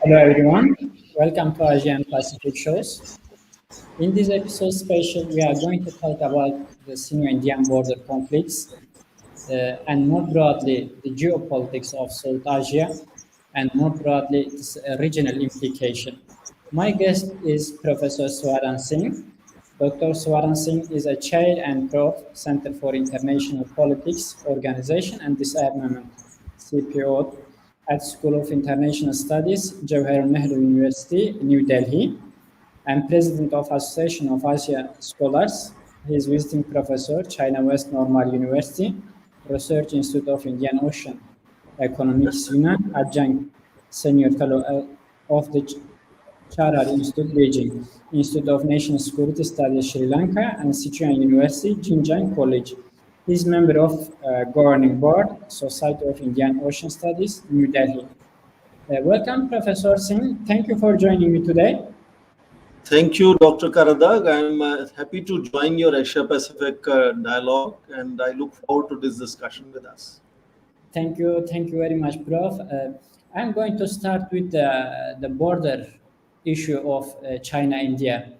Hello everyone, welcome to Asia and Pacific shows. In this episode special, we are going to talk about the Sino-Indian border conflicts and more broadly the geopolitics of South Asia and more broadly its regional implication. My guest is Professor Swaran Singh. Dr. Swaran Singh is a chair and prof, Center for International Politics, Organization and Disarmament, CIPOD, at School of International Studies, Jawaharlal Nehru University, New Delhi, and president of Association of Asia Scholars. He is visiting professor, China West Normal University, Research Institute of Indian Ocean, Economies, Yunnan, adjunct senior fellow of the Charhar Institute, Beijing, Institute of National Security Studies, Sri Lanka, and Sichuan University, Jinjiang College. He is member of Governing Board, Society of Indian Ocean Studies, New Delhi. Welcome, Professor Singh. Thank you for joining me today. Thank you, Dr. Karadag. I'm happy to join your Asia-Pacific dialogue, and I look forward to this discussion with us. Thank you very much, Prof. I'm going to start with the border issue of China-India.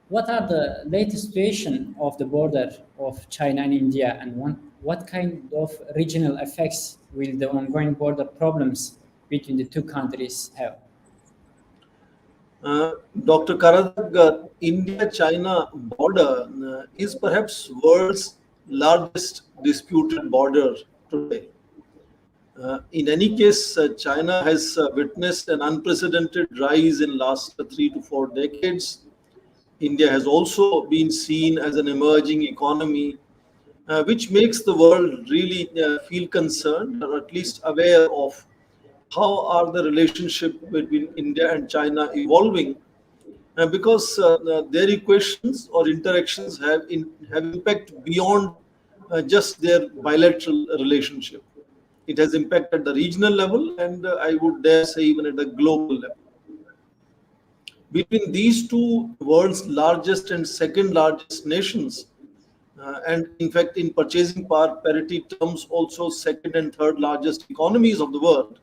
What are the latest situation of the border of China and India, and what kind of regional effects will the ongoing border problems between the two countries have? Dr. Karadag, India-China border is perhaps world's largest disputed border today. In any case, China has witnessed an unprecedented rise in last 3 to 4 decades. India has also been seen as an emerging economy, which makes the world really feel concerned, or at least aware of how are the relationship between India and China evolving, because their equations or interactions have impact beyond just their bilateral relationship. It has impact at the regional level, and I would dare say even at the global level. Between these two world's largest and second largest nations, and in fact in purchasing power parity terms also second and third largest economies of the world,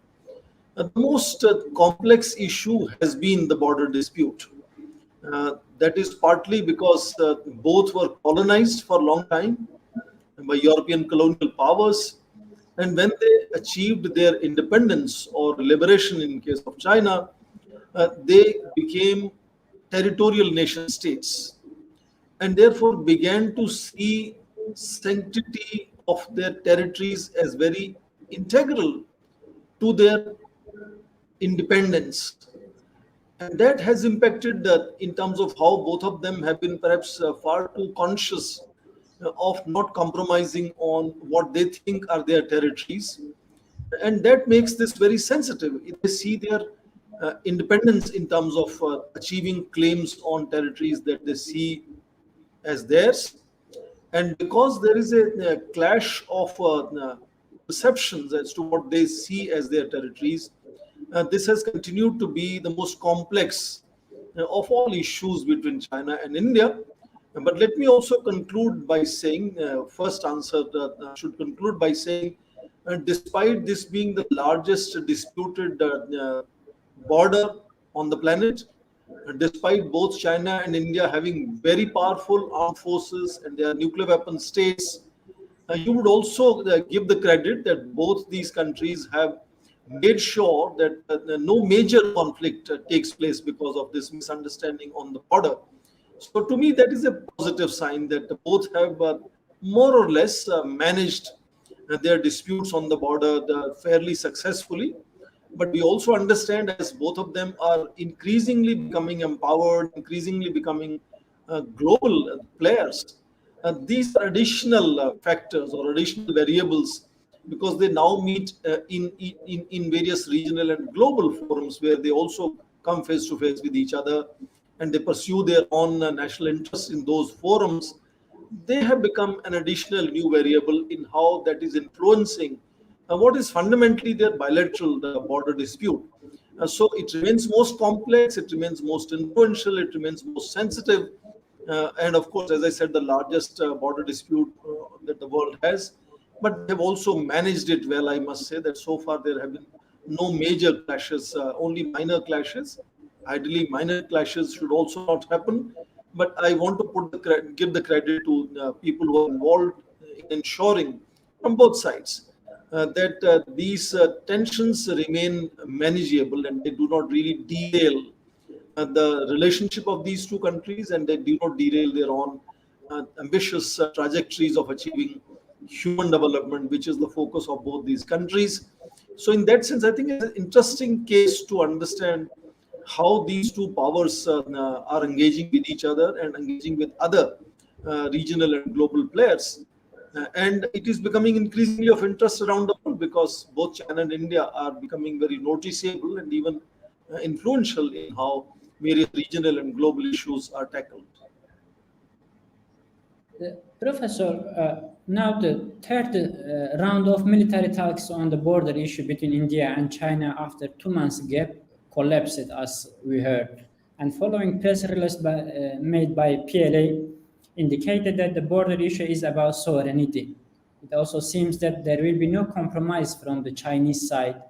the most complex issue has been the border dispute. That is partly because both were colonized for a long time by European colonial powers, and when they achieved their independence or liberation in case of China, they became territorial nation states and therefore began to see sanctity of their territories as very integral to their independence. And that has impacted in terms of how both of them have been perhaps far too conscious of not compromising on what they think are their territories. And that makes this very sensitive. They see their independence in terms of achieving claims on territories that they see as theirs. And because there is a clash of perceptions as to what they see as their territories, this has continued to be the most complex of all issues between China and India. But let me also conclude by saying, should conclude by saying, despite this being the largest disputed border on the planet, despite both China and India having very powerful armed forces and they are nuclear weapon states, you would also give the credit that both these countries have made sure that no major conflict takes place because of this misunderstanding on the border. So to me, that is a positive sign that both have more or less managed their disputes on the border fairly successfully. But we also understand, as both of them are increasingly becoming empowered, increasingly becoming global players, these are additional factors or additional variables, because they now meet in various regional and global forums where they also come face to face with each other and they pursue their own national interests in those forums. They have become an additional new variable in how that is influencing what is fundamentally their bilateral border dispute. So it remains most complex, it remains most influential, it remains most sensitive, and of course, as I said, the largest border dispute that the world has. But they've also managed it well. I must say that so far there have been no major clashes, only minor clashes. Ideally, minor clashes should also not happen. But I want to give the credit to people who are involved in ensuring from both sides that these tensions remain manageable and they do not really derail the relationship of these two countries, and they do not derail their own ambitious trajectories of achieving human development, which is the focus of both these countries. So, in that sense, I think it's an interesting case to understand how these two powers are engaging with each other and engaging with other regional and global players. And it is becoming increasingly of interest around the world because both China and India are becoming very noticeable and even influential in how various regional and global issues are tackled. Professor, now the third round of military talks on the border issue between India and China after 2 months gap collapsed, as we heard. And following press release made by PLA indicated that the border issue is about sovereignty. It also seems that there will be no compromise from the Chinese side.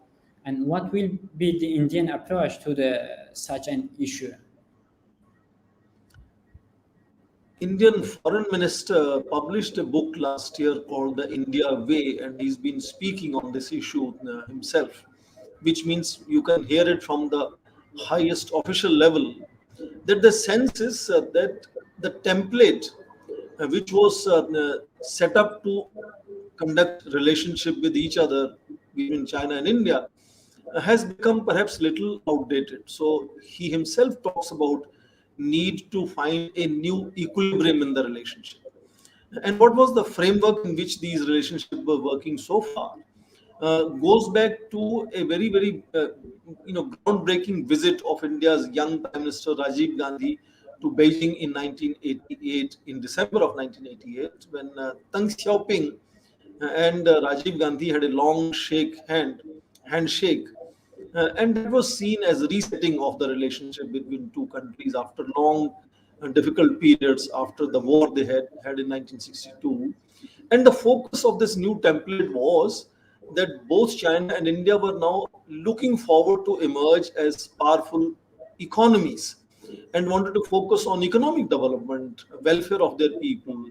And what will be the Indian approach to such an issue? Indian Foreign Minister published a book last year called The India Way, and he's been speaking on this issue himself, which means you can hear it from the highest official level. That the sense is that the template which was set up to conduct relationship with each other between China and India has become perhaps little outdated. So he himself talks about need to find a new equilibrium in the relationship. And what was the framework in which these relationships were working so far goes back to a very groundbreaking visit of India's young Prime Minister Rajiv Gandhi to Beijing in 1988, in December of 1988, when Deng Xiaoping and Rajiv Gandhi had a long handshake, and that was seen as resetting of the relationship between two countries after long and difficult periods after the war they had in 1962. And the focus of this new template was that both China and India were now looking forward to emerge as powerful economies and wanted to focus on economic development, welfare of their people.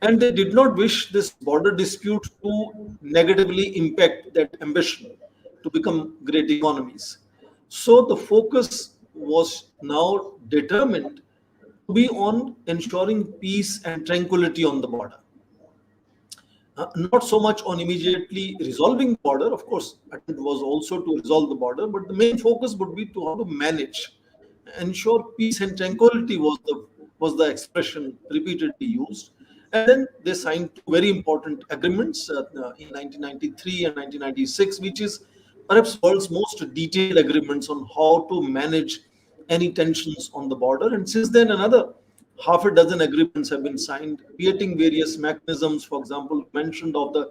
And they did not wish this border dispute to negatively impact that ambition to become great economies. So the focus was now determined to be on ensuring peace and tranquility on the border. Not so much on immediately resolving the border. Of course, it was also to resolve the border, but the main focus would be to how to manage, ensure peace and tranquility was the expression repeatedly used. And then they signed two very important agreements in 1993 and 1996, which is perhaps world's most detailed agreements on how to manage any tensions on the border. And since then, another half a dozen agreements have been signed, creating various mechanisms. For example, mentioned of the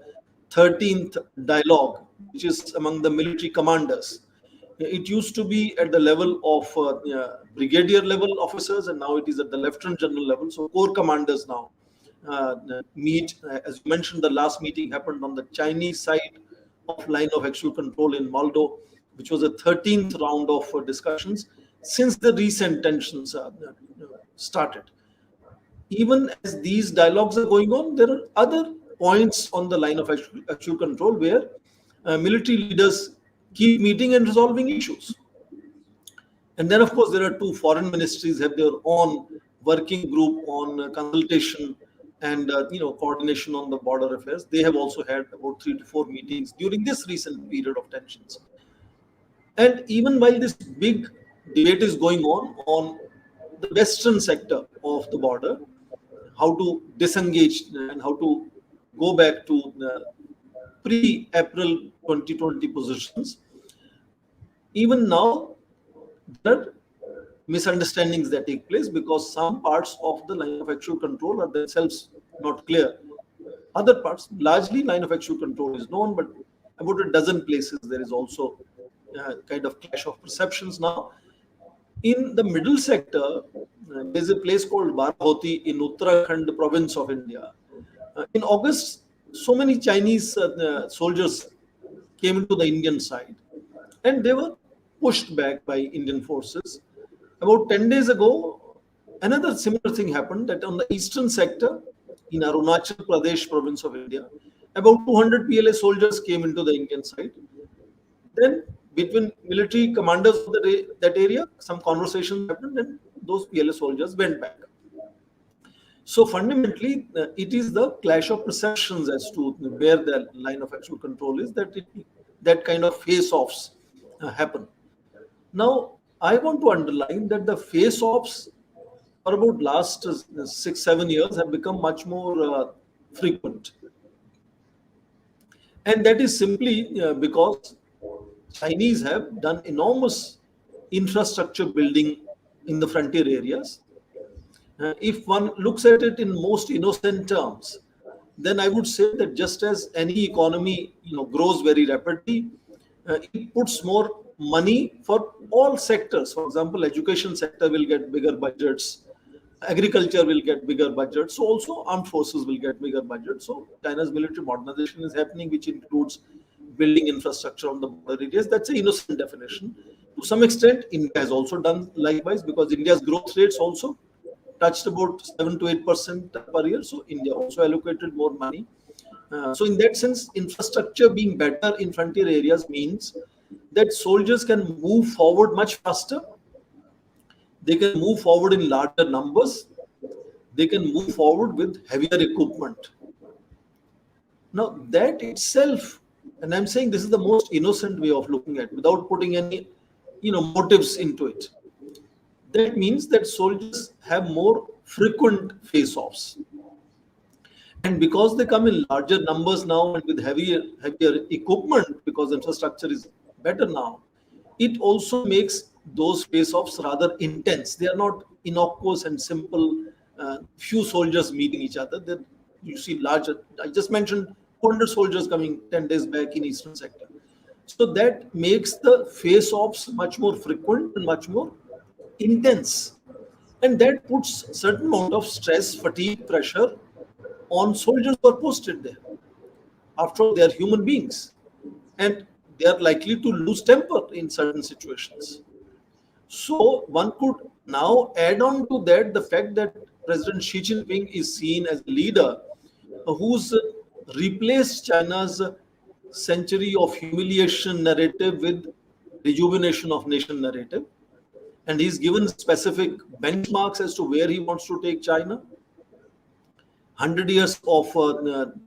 13th dialogue, which is among the military commanders. It used to be at the level of brigadier level officers, and now it is at the lieutenant general level. So corps commanders now meet. As you mentioned, the last meeting happened on the Chinese side of line of actual control in Moldo, which was a 13th round of discussions since the recent tensions started. Even as these dialogues are going on, there are other points on the line of actual control where military leaders keep meeting and resolving issues. And then, of course, there are two foreign ministries have their own working group on consultation and coordination on the border affairs. They have also had about 3 to 4 meetings during this recent period of tensions. And even while this big debate is going on the western sector of the border, how to disengage and how to go back to the pre-April 2020 positions, even now there are misunderstandings that take place because some parts of the line of actual control are themselves not clear. Other parts, largely line of actual control is known, but about a dozen places there is also kind of clash of perceptions now. In the middle sector, there's a place called Barhoti in Uttarakhand province of India. In August, so many Chinese soldiers came into the Indian side. and they were pushed back by Indian forces. About 10 days ago, another similar thing happened, that on the eastern sector in Arunachal Pradesh province of India, about 200 PLA soldiers came into the Indian side. Then between military commanders of that area, some conversations happened and those PLA soldiers went back. So fundamentally, it is the clash of perceptions as to where the line of actual control is, that kind of face-offs happen. Now, I want to underline that the face-offs for about last 6-7 years have become much more frequent. And that is simply because Chinese have done enormous infrastructure building in the frontier areas. If one looks at it in most innocent terms, then I would say that just as any economy grows very rapidly, it puts more money for all sectors. For example, education sector will get bigger budgets, agriculture will get bigger budgets, so also armed forces will get bigger budgets. So China's military modernization is happening, which includes building infrastructure on the border areas. That's an innocent definition. To some extent, India has also done likewise, because India's growth rates also touched about 7 to 8% per year. So India also allocated more money. So in that sense, infrastructure being better in frontier areas means that soldiers can move forward much faster. They can move forward in larger numbers. They can move forward with heavier equipment. Now that itself, and I'm saying this is the most innocent way of looking at it, without putting any motives into it. That means that soldiers have more frequent face-offs. And because they come in larger numbers now and with heavier equipment, because infrastructure is better now, it also makes those face-offs rather intense. They are not innocuous and simple, few soldiers meeting each other. You see larger, I just mentioned 200 soldiers coming 10 days back in eastern sector. So that makes the face-offs much more frequent and much more intense. And that puts certain amount of stress, fatigue, pressure on soldiers who are posted there. After all, they are human beings, and they are likely to lose temper in certain situations. So one could now add on to that the fact that President Xi Jinping is seen as a leader who's replaced China's century of humiliation narrative with rejuvenation of nation narrative. And he's given specific benchmarks as to where he wants to take China. 100 years of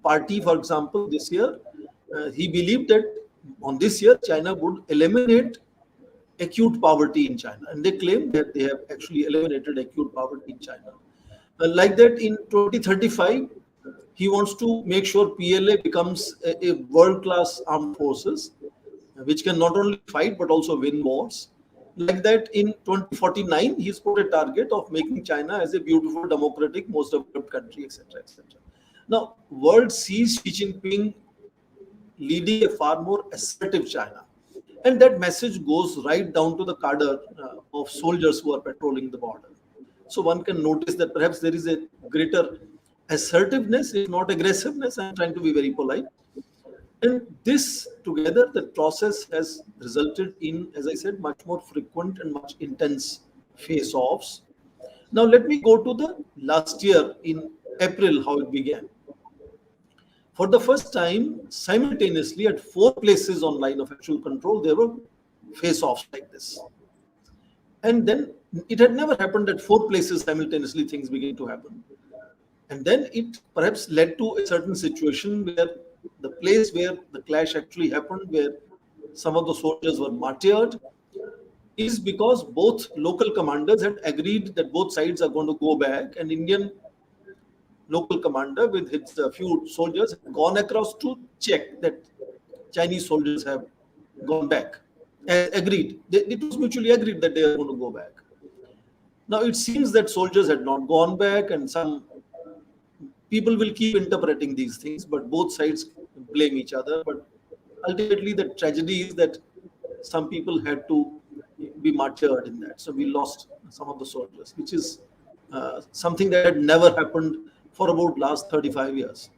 party, for example, this year, he believed that on this year, China would eliminate acute poverty in China. And they claim that they have actually eliminated acute poverty in China. Like that, in 2035, he wants to make sure PLA becomes a world-class armed forces, which can not only fight but also win wars. Like that, in 2049, he's put a target of making China as a beautiful, democratic, most developed country, etc., etc. Now, world sees Xi Jinping leading a far more assertive China, and that message goes right down to the cadre of soldiers who are patrolling the border. So one can notice that perhaps there is a greater assertiveness, if not aggressiveness. I'm trying to be very polite. And this together, the process has resulted in, as I said, much more frequent and much intense face-offs. Now, let me go to the last year in April, how it began. For the first time, simultaneously at 4 places on line of actual control, there were face-offs like this. And then it had never happened at 4 places simultaneously things began to happen. And then it perhaps led to a certain situation where the place where the clash actually happened, where some of the soldiers were martyred, is because both local commanders had agreed that both sides are going to go back, and Indian local commander with his few soldiers had gone across to check that Chinese soldiers have gone back. And agreed. It was mutually agreed that they are going to go back. Now it seems that soldiers had not gone back, and some people will keep interpreting these things, but both sides blame each other. But ultimately, the tragedy is that some people had to be martyred in that. So we lost some of the soldiers, which is something that had never happened for about last 35 years.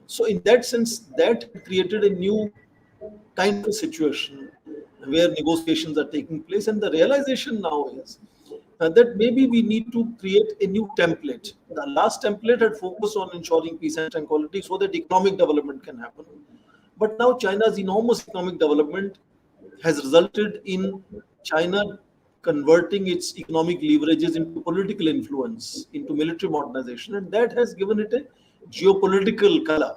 So in that sense, that created a new kind of situation where negotiations are taking place. And the realization now is that maybe we need to create a new template. The last template had focused on ensuring peace and tranquility so that economic development can happen. But now China's enormous economic development has resulted in China converting its economic leverages into political influence, into military modernization, and that has given it a geopolitical color.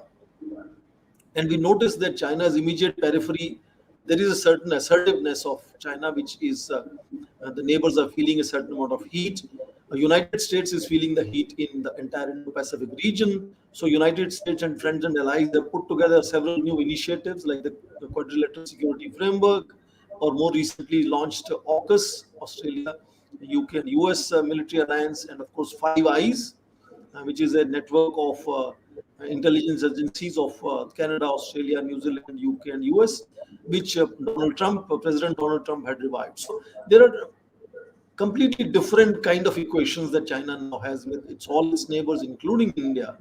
And we notice that China's immediate periphery, there is a certain assertiveness of China, which is the neighbors are feeling a certain amount of heat. United States is feeling the heat in the entire Indo-Pacific region. So United States and friends and allies have put together several new initiatives like the Quadrilateral Security Framework, or more recently launched AUKUS, Australia, UK and US military alliance, and of course Five Eyes, which is a network of intelligence agencies of Canada, Australia, New Zealand, UK, and US, which President Donald Trump had revived. So there are completely different kind of equations that China now has with all its neighbors, including India.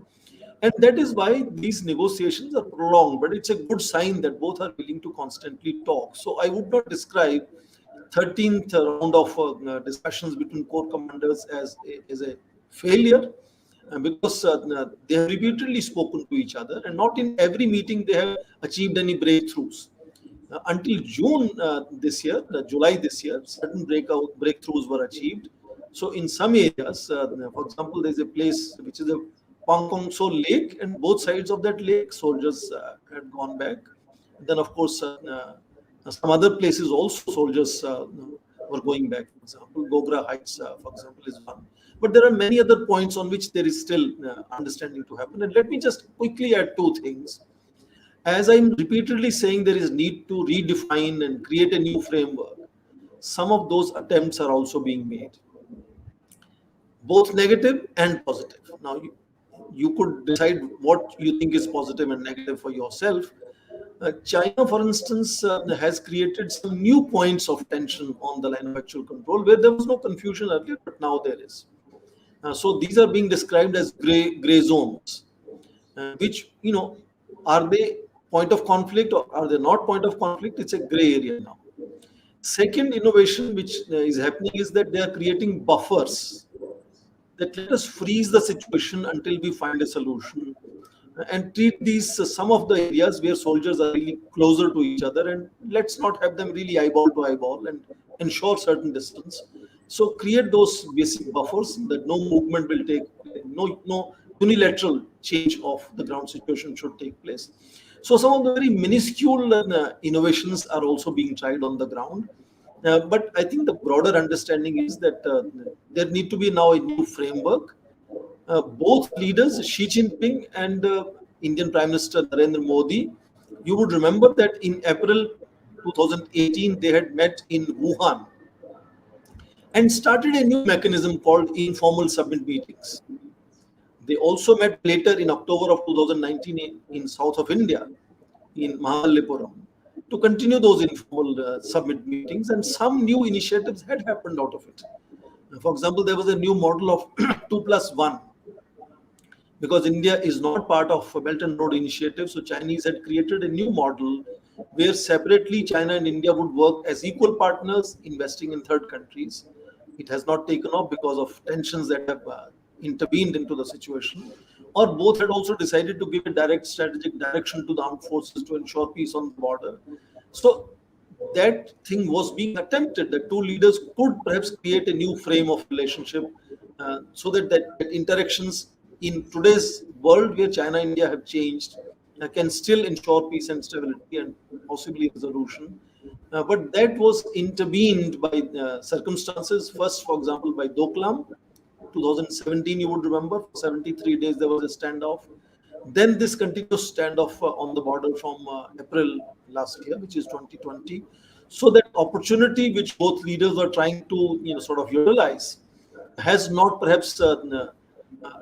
And that is why these negotiations are prolonged, but it's a good sign that both are willing to constantly talk. So I would not describe 13th round of discussions between corps commanders as a failure, because they have repeatedly spoken to each other, and not in every meeting they have achieved any breakthroughs. Until June July this year, certain breakthroughs were achieved. So in some areas, for example, there's a place which is a Pangkongso Lake, and both sides of that lake, soldiers had gone back. Then, of course, some other places also soldiers were going back. For example, Gogra Heights, for example, is one. But there are many other points on which there is still understanding to happen. And let me just quickly add two things. As I'm repeatedly saying, there is need to redefine and create a new framework. Some of those attempts are also being made, both negative and positive. Now, you could decide what you think is positive and negative for yourself. China, for instance, has created some new points of tension on the line of actual control where there was no confusion earlier, but now there is. So these are being described as gray zones, which, are they point of conflict or are they not point of conflict? It's a gray area now. Second innovation which is happening is that they are creating buffers that let us freeze the situation until we find a solution, and treat these some of the areas where soldiers are really closer to each other, and let's not have them really eyeball to eyeball and ensure certain distance. So create those basic buffers that no movement will take, no unilateral change of the ground situation should take place. So some of the very minuscule innovations are also being tried on the ground. But I think the broader understanding is that there need to be now a new framework. Both leaders, Xi Jinping and Indian Prime Minister Narendra Modi, you would remember that in April 2018, they had met in Wuhan and started a new mechanism called informal summit meetings. They also met later in October of 2019 in south of India, in Mahallipuram, to continue those informal summit meetings, and some new initiatives had happened out of it. For example, there was a new model of 2+1, because India is not part of a Belt and Road Initiative, so Chinese had created a new model where separately China and India would work as equal partners investing in third countries. It has not taken off because of tensions that have intervened into the situation. Or both had also decided to give a direct strategic direction to the armed forces to ensure peace on the border. So that thing was being attempted, that two leaders could perhaps create a new frame of relationship, so that interactions in today's world where China and India have changed can still ensure peace and stability and possibly resolution. But that was intervened by circumstances. First, for example, by Doklam, 2017, you would remember, for 73 days there was a standoff. Then this continuous standoff on the border from April last year, which is 2020. So that opportunity which both leaders were trying to sort of utilize has not perhaps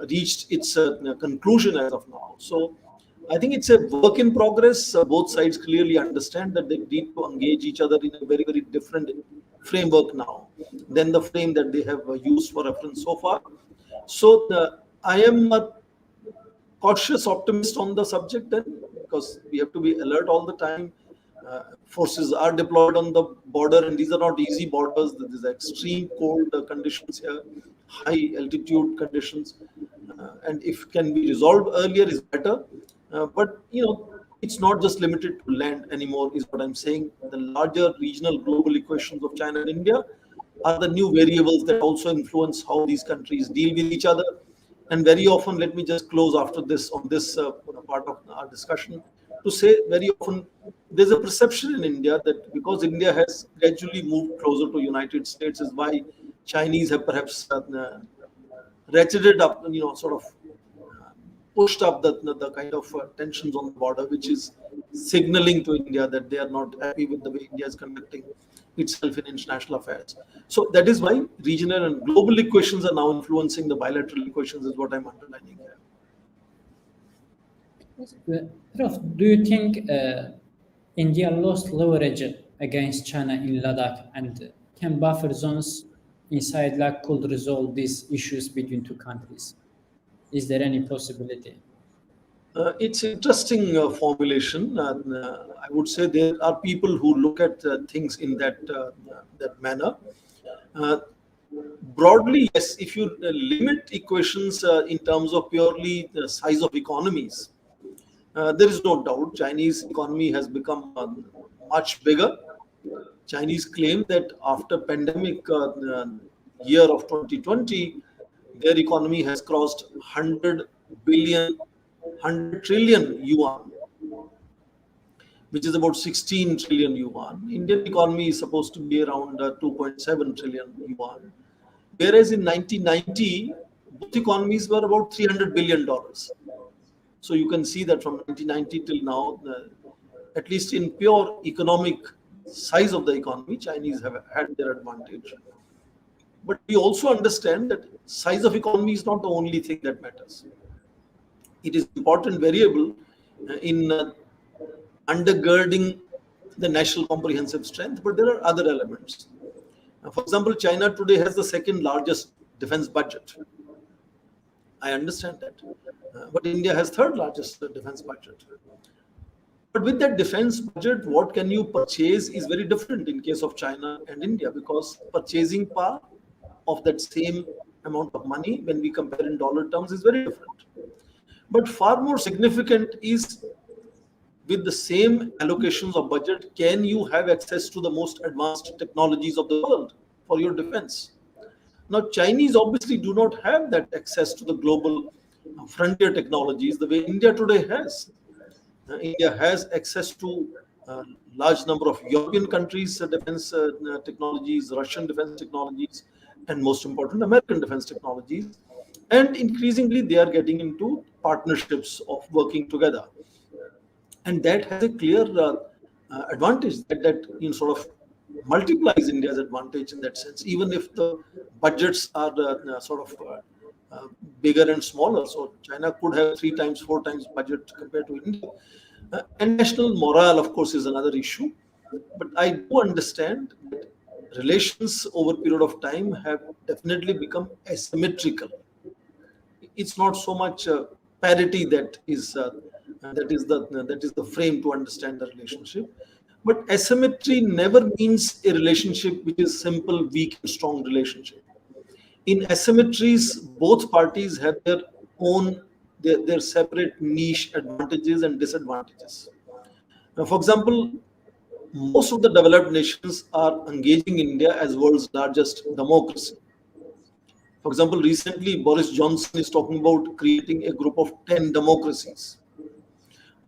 reached its conclusion as of now. So I think it's a work in progress. Both sides clearly understand that they need to engage each other in a very, very different framework now than the frame that they have used for reference so far. So I am a cautious optimist on the subject then, because we have to be alert all the time. Forces are deployed on the border, and these are not easy borders. There is extreme cold conditions here, high altitude conditions, and if can be resolved earlier is better. But it's not just limited to land anymore, is what I'm saying. The larger regional global equations of China and India are the new variables that also influence how these countries deal with each other. And very often, let me just close after this on this part of our discussion to say very often there's a perception in India that because India has gradually moved closer to United States is why Chinese have perhaps ratcheted up, sort of pushed up the kind of tensions on the border, which is signaling to India that they are not happy with the way India is conducting itself in international affairs. So that is why regional and global equations are now influencing the bilateral equations, is what I'm underlining here. Prof, do you think India lost leverage against China in Ladakh, and can buffer zones inside Ladakh could resolve these issues between two countries? Is there any possibility? It's interesting formulation. I would say there are people who look at things in that manner. Broadly, yes, if you limit equations in terms of purely the size of economies, there is no doubt Chinese economy has become much bigger. Chinese claim that after pandemic year of 2020, their economy has crossed 100 trillion yuan, which is about 16 trillion yuan. Indian economy is supposed to be around 2.7 trillion yuan. Whereas in 1990, both economies were about $300 billion. So you can see that from 1990 till now, at least in pure economic size of the economy, Chinese have had their advantage. But we also understand that size of economy is not the only thing that matters. It is important variable in undergirding the national comprehensive strength, but there are other elements. For example, China today has the second largest defense budget. I understand that. But India has third largest defense budget. But with that defense budget, what can you purchase is very different in case of China and India, because purchasing power of that same amount of money when we compare in dollar terms is very different. But far more significant is, with the same allocations of budget, can you have access to the most advanced technologies of the world for your defense? Now, Chinese obviously do not have that access to the global frontier technologies the way India today has. India has access to a large number of European countries' defense technologies, Russian defense technologies, and most important, American defense technologies. And increasingly, they are getting into partnerships of working together. And that has a clear advantage that sort of multiplies India's advantage in that sense, even if the budgets are bigger and smaller. So China could have 3 times, 4 times budget compared to India. And national morale, of course, is another issue. But I do understand that relations over a period of time have definitely become asymmetrical. It's not so much parity that is the frame to understand the relationship. But asymmetry never means a relationship which is simple, weak, and strong relationship. In asymmetries, both parties have their own, their separate niche advantages and disadvantages. Now, for example, most of the developed nations are engaging India as world's largest democracy. For example, recently Boris Johnson is talking about creating a group of 10 democracies.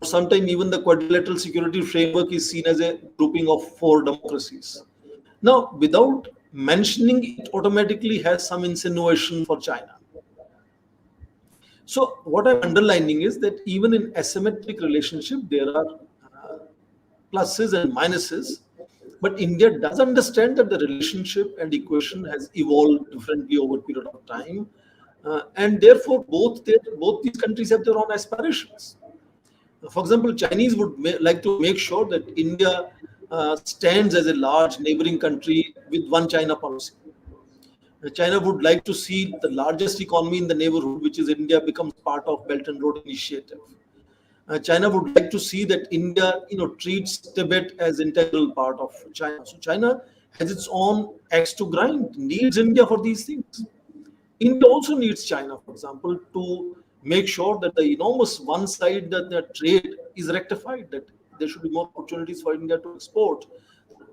Sometimes even the quadrilateral security framework is seen as a grouping of 4 democracies. Now, without mentioning it, automatically has some insinuation for China. So what I'm underlining is that even in asymmetric relationship, there are pluses and minuses. But India does understand that the relationship and equation has evolved differently over a period of time. And therefore, both these countries have their own aspirations. For example, Chinese would like to make sure that India stands as a large neighboring country with one China policy. China would like to see the largest economy in the neighborhood, which is India, becomes part of Belt and Road Initiative. China would like to see that India, treats Tibet as integral part of China. So China has its own axe to grind, needs India for these things. India also needs China, for example, to make sure that the enormous one side that the trade is rectified, that there should be more opportunities for India to export.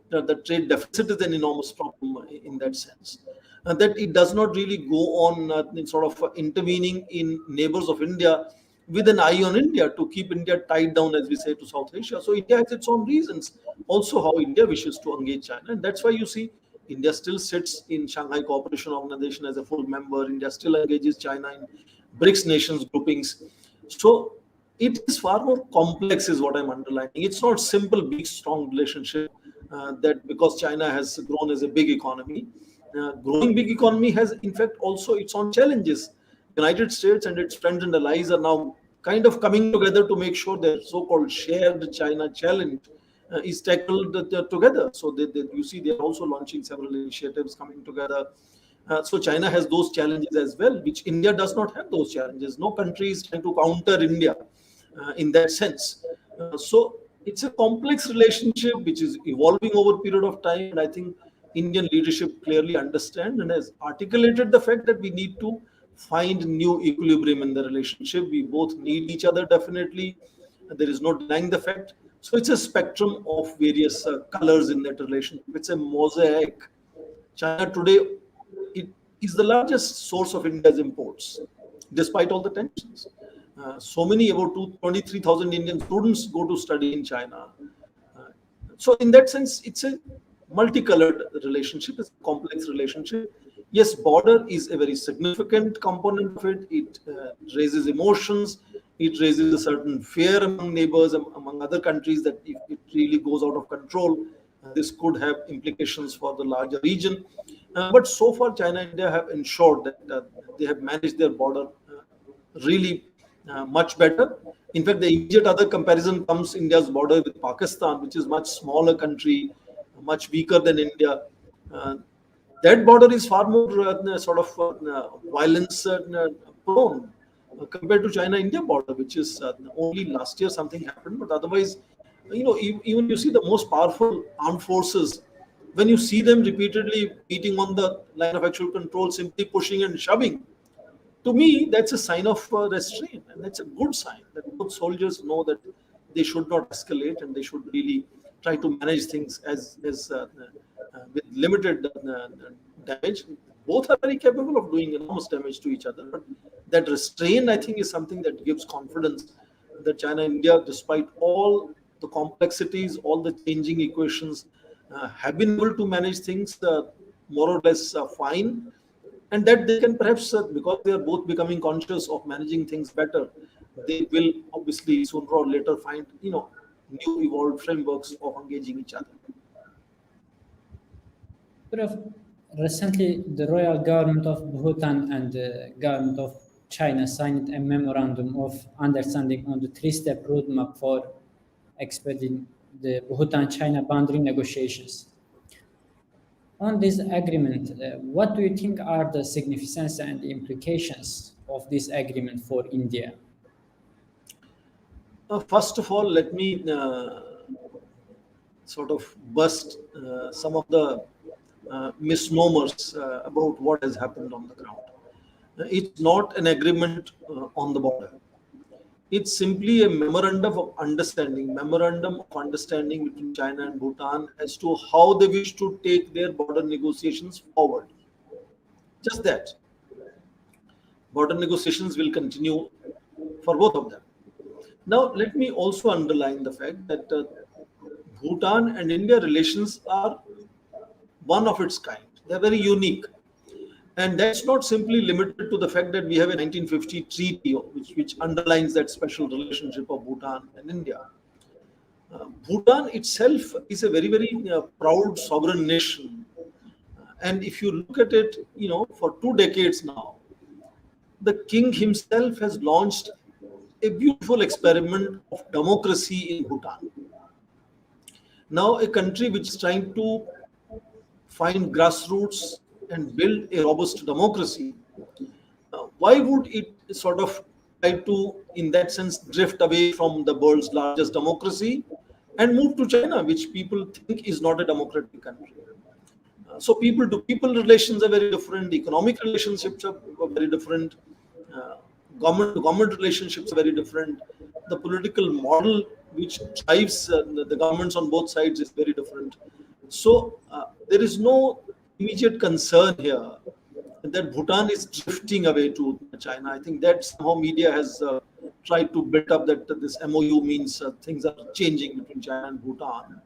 The trade deficit is an enormous problem in that sense. That it does not really go on in sort of intervening in neighbors of India with an eye on India to keep India tied down, as we say, to South Asia. So India has its own reasons, also how India wishes to engage China. And that's why you see India still sits in Shanghai Cooperation Organization as a full member. India still engages China in BRICS nations groupings. So it is far more complex, is what I'm underlining. It's not simple, big, strong relationship that because China has grown as a big economy. Growing big economy has, in fact, also its own challenges. United States and its friends and allies are now kind of coming together to make sure their so-called shared China challenge is tackled together. So you see, they're also launching several initiatives coming together. So China has those challenges as well, which India does not have those challenges. No country is trying to counter India in that sense. So it's a complex relationship which is evolving over a period of time. And I think Indian leadership clearly understands and has articulated the fact that we need to find new equilibrium in the relationship. We both need each other, definitely. There is no denying the fact. So it's a spectrum of various colors in that relationship. It's a mosaic. China today, it is the largest source of India's imports, despite all the tensions. So many, about 23,000 Indian students go to study in China. So in that sense, it's a multicolored relationship, it's a complex relationship. Yes, border is a very significant component of it. It raises emotions. It raises a certain fear among neighbors, among other countries, that if it really goes out of control, this could have implications for the larger region. But so far, China and India have ensured that they have managed their border really much better. In fact, the immediate other comparison comes India's border with Pakistan, which is much smaller country, much weaker than India. That border is far more violence prone compared to China-India border, which is only last year something happened, but otherwise, even you see the most powerful armed forces, when you see them repeatedly beating on the line of actual control, simply pushing and shoving, to me, that's a sign of restraint, and that's a good sign that both soldiers know that they should not escalate and they should really try to manage things as with limited damage. Both are very capable of doing enormous damage to each other, but that restraint, I think, is something that gives confidence that China and India, despite all the complexities, all the changing equations, have been able to manage things more or less fine, and that they can perhaps, because they are both becoming conscious of managing things better, they will obviously sooner or later find new evolved frameworks of engaging each other. Prof, recently, the royal government of Bhutan and the government of China signed a memorandum of understanding on the three-step roadmap for expediting the Bhutan-China boundary negotiations. On this agreement, what do you think are the significance and implications of this agreement for India? First of all, let me sort of bust some of the misnomers about what has happened on the ground. It's not an agreement on the border. It's simply a memorandum of understanding between China and Bhutan as to how they wish to take their border negotiations forward. Just that. Border negotiations will continue for both of them. Now, let me also underline the fact that Bhutan and India relations are one of its kind. They're very unique. And that's not simply limited to the fact that we have a 1950 treaty which underlines that special relationship of Bhutan and India. Bhutan itself is a very, very proud sovereign nation. And if you look at it, for 2 decades now, the king himself has launched a beautiful experiment of democracy in Bhutan. Now, a country which is trying to find grassroots and build a robust democracy, why would it sort of try to, in that sense, drift away from the world's largest democracy and move to China, which people think is not a democratic country. So people to people relations are very different, economic relationships are very different, uh, government to government relationships are very different. The political model which drives the governments on both sides is very different. So there is no immediate concern here that Bhutan is drifting away to China. I think that somehow media has tried to build up that this MOU means things are changing between China and Bhutan.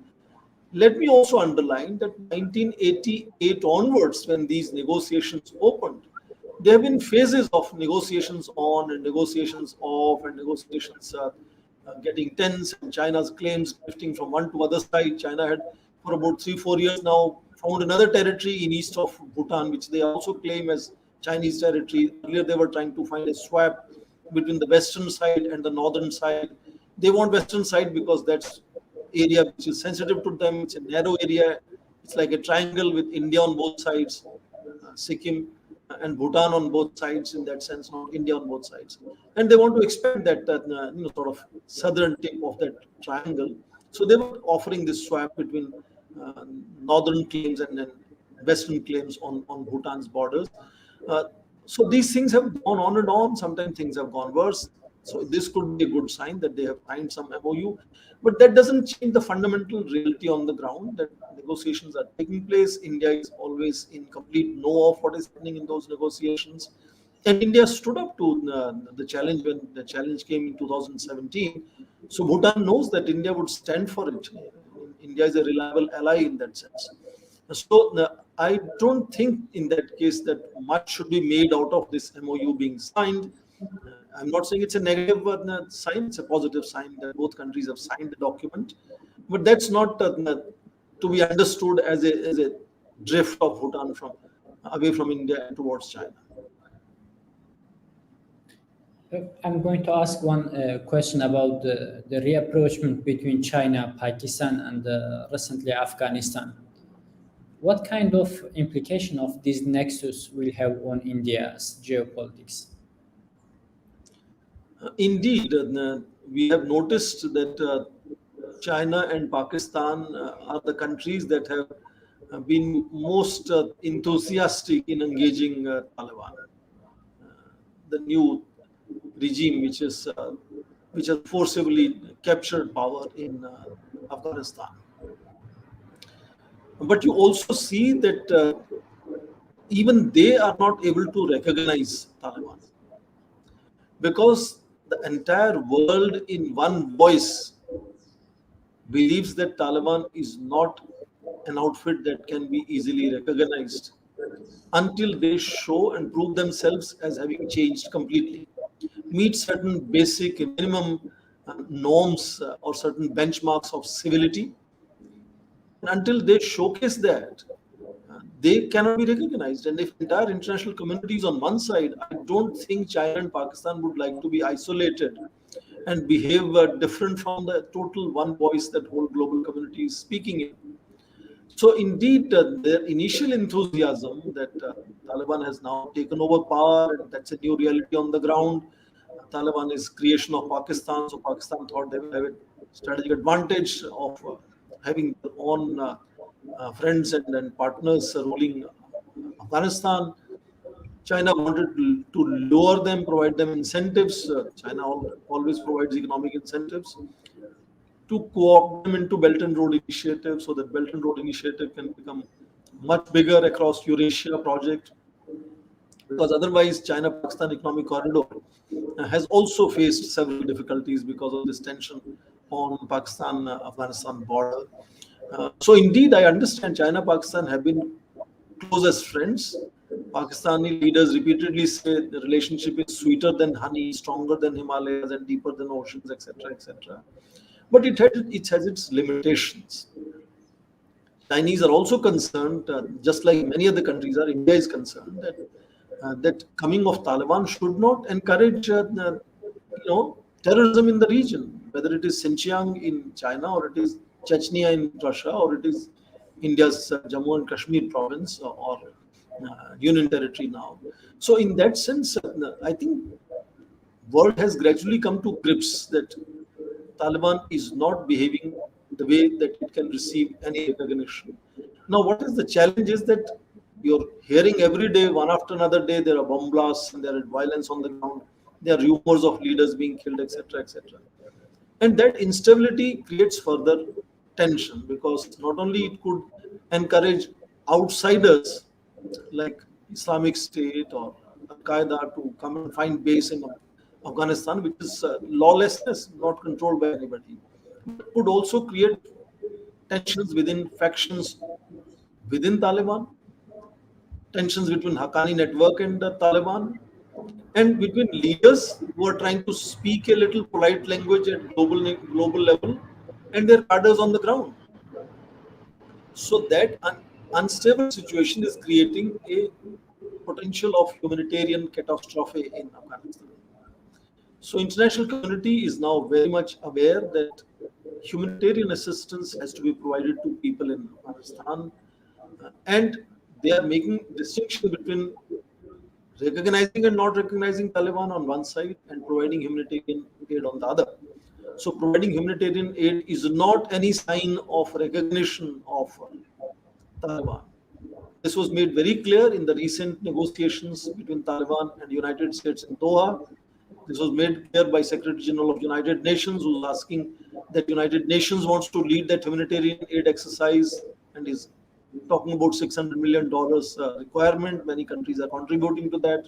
Let me also underline that 1988 onwards, when these negotiations opened, there have been phases of negotiations on and negotiations off and negotiations getting tense and China's claims drifting from one to other side. China had for about 3-4 years now found another territory in east of Bhutan, which they also claim as Chinese territory. Earlier they were trying to find a swap between the western side and the northern side. They want western side because that's area which is sensitive to them. It's a narrow area. It's like a triangle with India on both sides, Sikkim and Bhutan on both sides in that sense, not India on both sides. And they want to expand that sort of southern tip of that triangle. So they were offering this swap between northern claims and then western claims on Bhutan's borders. So these things have gone on and on. Sometimes things have gone worse. So this could be a good sign that they have signed some MOU. But that doesn't change the fundamental reality on the ground that negotiations are taking place. India is always in complete know of what is happening in those negotiations. And India stood up to the challenge when the challenge came in 2017. So Bhutan knows that India would stand for it. India is a reliable ally in that sense. So I don't think in that case that much should be made out of this MOU being signed. I'm not saying it's a negative sign, it's a positive sign that both countries have signed the document. But that's not to be understood as a drift of Bhutan from away from India and towards China. I'm going to ask one question about the reapproachment between China, Pakistan, and recently Afghanistan. What kind of implication of this nexus will have on India's geopolitics? Indeed, we have noticed that China and Pakistan are the countries that have been most enthusiastic in engaging Taliban. The new regime, which has forcibly captured power in Afghanistan. But you also see that even they are not able to recognize Taliban because the entire world in one voice believes that Taliban is not an outfit that can be easily recognized until they show and prove themselves as having changed completely, meet certain basic minimum norms or certain benchmarks of civility. And until they showcase that, they cannot be recognized. And if entire international community is on one side, I don't think China and Pakistan would like to be isolated and behave different from the total one voice that whole global community is speaking in. So indeed, their initial enthusiasm that Taliban has now taken over power, and that's a new reality on the ground. Taliban is creation of Pakistan, so Pakistan thought they will have a strategic advantage of having their own friends and partners ruling Afghanistan. China wanted to lower them, provide them incentives. China always provides economic incentives to co-opt them into Belt and Road Initiative so that Belt and Road Initiative can become much bigger across Eurasia project. Because otherwise, China-Pakistan economic corridor has also faced several difficulties because of this tension on Pakistan-Afghanistan border. So indeed, I understand China-Pakistan have been closest friends. Pakistani leaders repeatedly say the relationship is sweeter than honey, stronger than Himalayas, and deeper than oceans, etc., etc. But it has its limitations. Chinese are also concerned, just like many other countries are. India is concerned that coming of Taliban should not encourage, terrorism in the region, whether it is Xinjiang in China or it is Chechnya in Russia or it is India's Jammu and Kashmir province or Union territory now. So in that sense, I think world has gradually come to grips that Taliban is not behaving the way that it can receive any recognition. Now, what is the challenge is that you're hearing every day, one after another day, there are bomb blasts and there is violence on the ground. There are rumors of leaders being killed, etc., etc. And that instability creates further tension because not only it could encourage outsiders like Islamic State or Al Qaeda to come and find base in Afghanistan, which is lawlessness, not controlled by anybody, but could also create tensions within factions within Taliban, tensions between Haqqani network and the Taliban, and between leaders who are trying to speak a little polite language at global level and their cadres on the ground. So that unstable situation is creating a potential of humanitarian catastrophe in Afghanistan. So international community is now very much aware that humanitarian assistance has to be provided to people in Afghanistan, and they are making distinction between recognizing and not recognizing Taliban on one side and providing humanitarian aid on the other. So providing humanitarian aid is not any sign of recognition of Taliban. This was made very clear in the recent negotiations between Taliban and United States in Doha. This was made clear by Secretary General of United Nations, who was asking that United Nations wants to lead that humanitarian aid exercise and is talking about $600 million requirement. Many countries are contributing to that.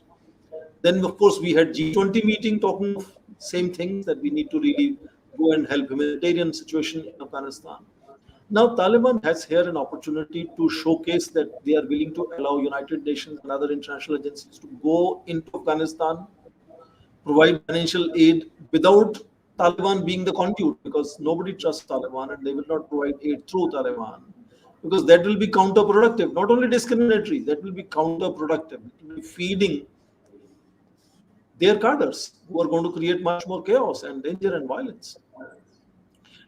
Then, of course, we had G20 meeting talking of same things that we need to really go and help humanitarian situation in Afghanistan. Now, Taliban has here an opportunity to showcase that they are willing to allow United Nations and other international agencies to go into Afghanistan, provide financial aid without Taliban being the conduit, because nobody trusts Taliban and they will not provide aid through Taliban, because that will be counterproductive, not only discriminatory, that will be counterproductive. It will be feeding their cadres who are going to create much more chaos and danger and violence.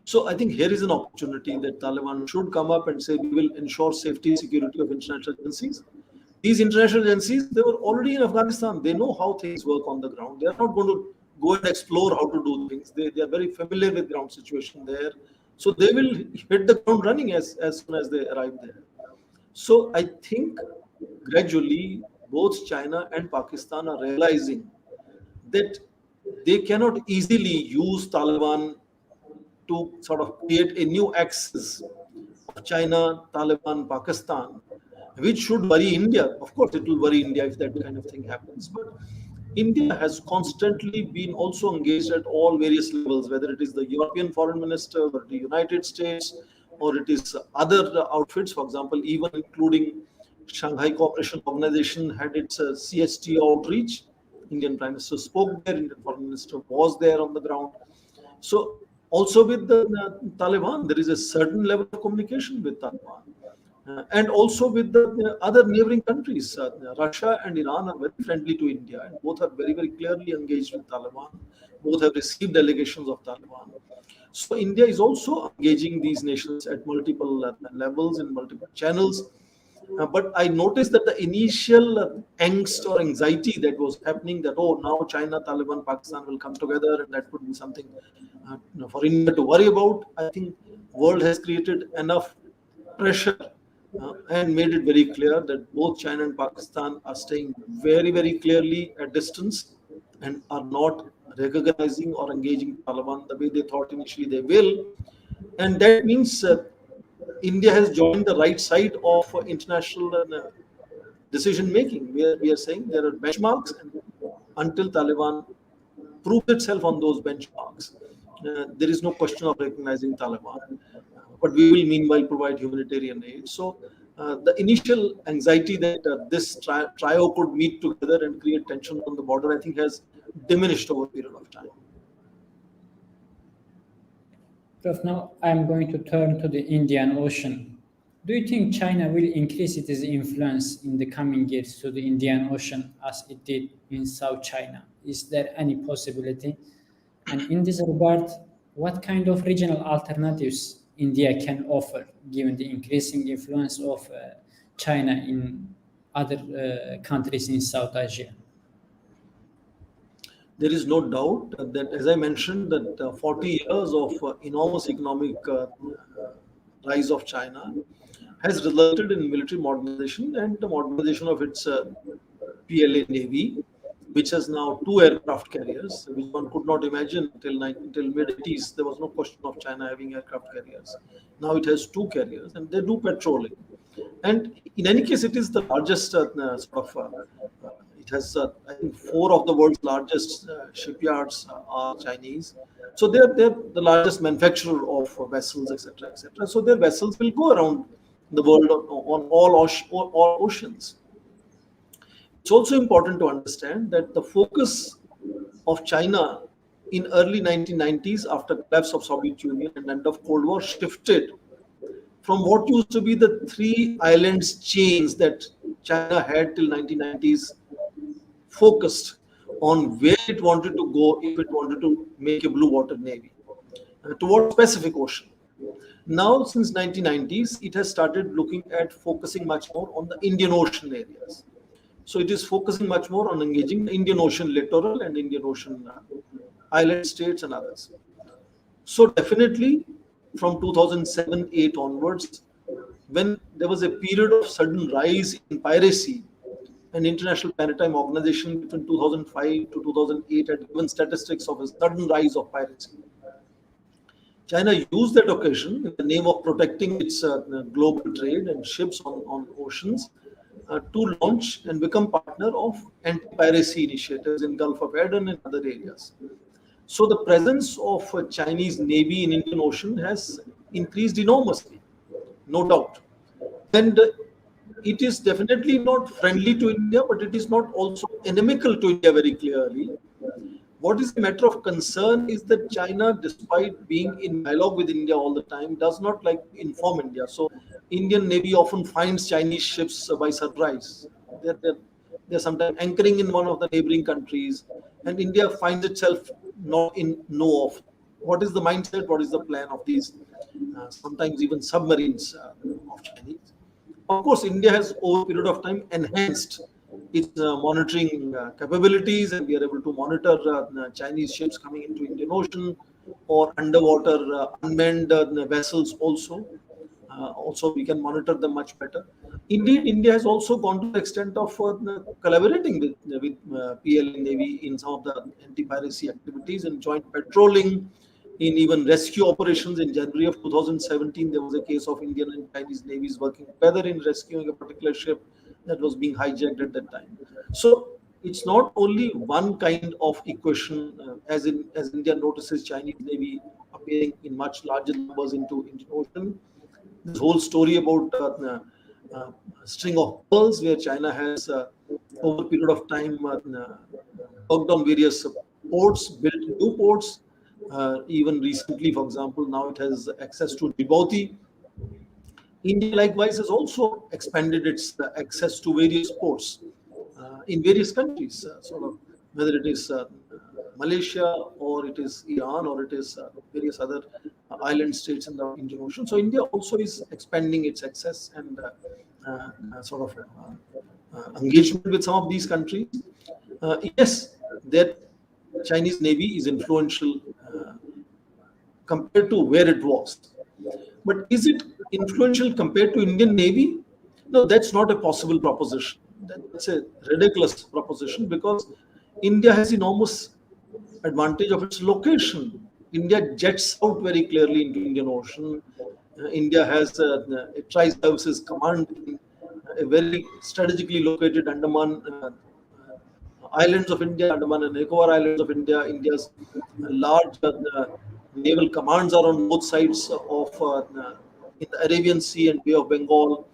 So I think here is an opportunity that Taliban should come up and say we will ensure safety and security of international agencies. These international agencies, they were already in Afghanistan. They know how things work on the ground. They are not going to go and explore how to do things. They are very familiar with ground situation there. So they will hit the ground running as soon as they arrive there. So I think gradually both China and Pakistan are realizing that they cannot easily use Taliban to sort of create a new axis of China, Taliban, Pakistan, which should worry India. Of course, it will worry India if that kind of thing happens. But India has constantly been also engaged at all various levels, whether it is the European foreign minister or the United States, or it is other outfits, for example, even including Shanghai Cooperation Organization had its CST outreach. Indian Prime Minister spoke there, Indian Foreign Minister was there on the ground. So also with the Taliban, there is a certain level of communication with Taliban. And also with the other neighboring countries. Russia and Iran are very friendly to India, and both are very, very clearly engaged with Taliban. Both have received delegations of Taliban. So India is also engaging these nations at multiple levels and multiple channels. But I noticed that the initial angst or anxiety that was happening, that oh, now China, Taliban, Pakistan will come together, and that could be something for India to worry about. I think world has created enough pressure and made it very clear that both China and Pakistan are staying very, very clearly at distance and are not recognizing or engaging Taliban the way they thought initially they will. And that means India has joined the right side of international decision making, where we are saying there are benchmarks, and until Taliban proves itself on those benchmarks, there is no question of recognizing Taliban. But we will meanwhile provide humanitarian aid. So the initial anxiety that this trio could meet together and create tension on the border, I think, has diminished over a period of time. Prof, now I'm going to turn to the Indian Ocean. Do you think China will increase its influence in the coming years to the Indian Ocean as it did in South China? Is there any possibility? And in this regard, what kind of regional alternatives India can offer, given the increasing influence of China in other countries in South Asia? There is no doubt that, as I mentioned, that 40 years of enormous economic rise of China has resulted in military modernization and the modernization of its PLA Navy, which has now two aircraft carriers, which one could not imagine till mid-80s. There was no question of China having aircraft carriers. Now it has two carriers, and they do patrolling. And in any case, it is the largest it has, I think, four of the world's largest shipyards are Chinese. So they're the largest manufacturer of vessels, etc., etc. So their vessels will go around the world on all oceans. It's also important to understand that the focus of China in early 1990s, after collapse of Soviet Union and end of Cold War, shifted from what used to be the three islands chains that China had till 1990s, focused on where it wanted to go if it wanted to make a blue water navy towards Pacific Ocean. Now, since 1990s, it has started looking at focusing much more on the Indian Ocean areas. So it is focusing much more on engaging the Indian Ocean littoral and Indian Ocean island states and others. So definitely from 2007-8 onwards, when there was a period of sudden rise in piracy, an International Maritime Organization between 2005 to 2008 had given statistics of a sudden rise of piracy. China used that occasion in the name of protecting its global trade and ships on oceans to launch and become partner of anti-piracy initiatives in Gulf of Aden and other areas. So the presence of a Chinese Navy in Indian Ocean has increased enormously, no doubt. And it is definitely not friendly to India, but it is not also inimical to India very clearly. What is a matter of concern is that China, despite being in dialogue with India all the time, does not like inform India. So Indian Navy often finds Chinese ships by surprise. They're sometimes anchoring in one of the neighboring countries, and India finds itself not in know of what is the mindset, what is the plan of these sometimes even submarines of Chinese. Of course, India has over a period of time enhanced its monitoring capabilities, and we are able to monitor Chinese ships coming into Indian Ocean or underwater unmanned vessels also. Also, we can monitor them much better. Indeed, India has also gone to the extent of collaborating with PLA Navy in some of the anti-piracy activities and joint patrolling in even rescue operations. In January of 2017, there was a case of Indian and Chinese navies working together in rescuing a particular ship that was being hijacked at that time. So it's not only one kind of equation, as India notices Chinese Navy appearing in much larger numbers into Indian Ocean. This whole story about string of pearls, where China has over a period of time worked on various ports, built new ports. Even recently, for example, now it has access to Djibouti. India likewise has also expanded its access to various ports in various countries, sort of whether it is Malaysia or it is Iran or it is various other island states in the Indian Ocean. So India also is expanding its access and engagement with some of these countries. Yes, that Chinese Navy is influential compared to where it was. But is it influential compared to Indian Navy? No, that's not a possible proposition. That's a ridiculous proposition because India has enormous advantage of its location. India jets out very clearly into Indian Ocean. India has a tri-services command in a very strategically located Andaman islands of India, Andaman and Nicobar Islands of India. India's large naval commands are on both sides of in the Arabian Sea and Bay of Bengal.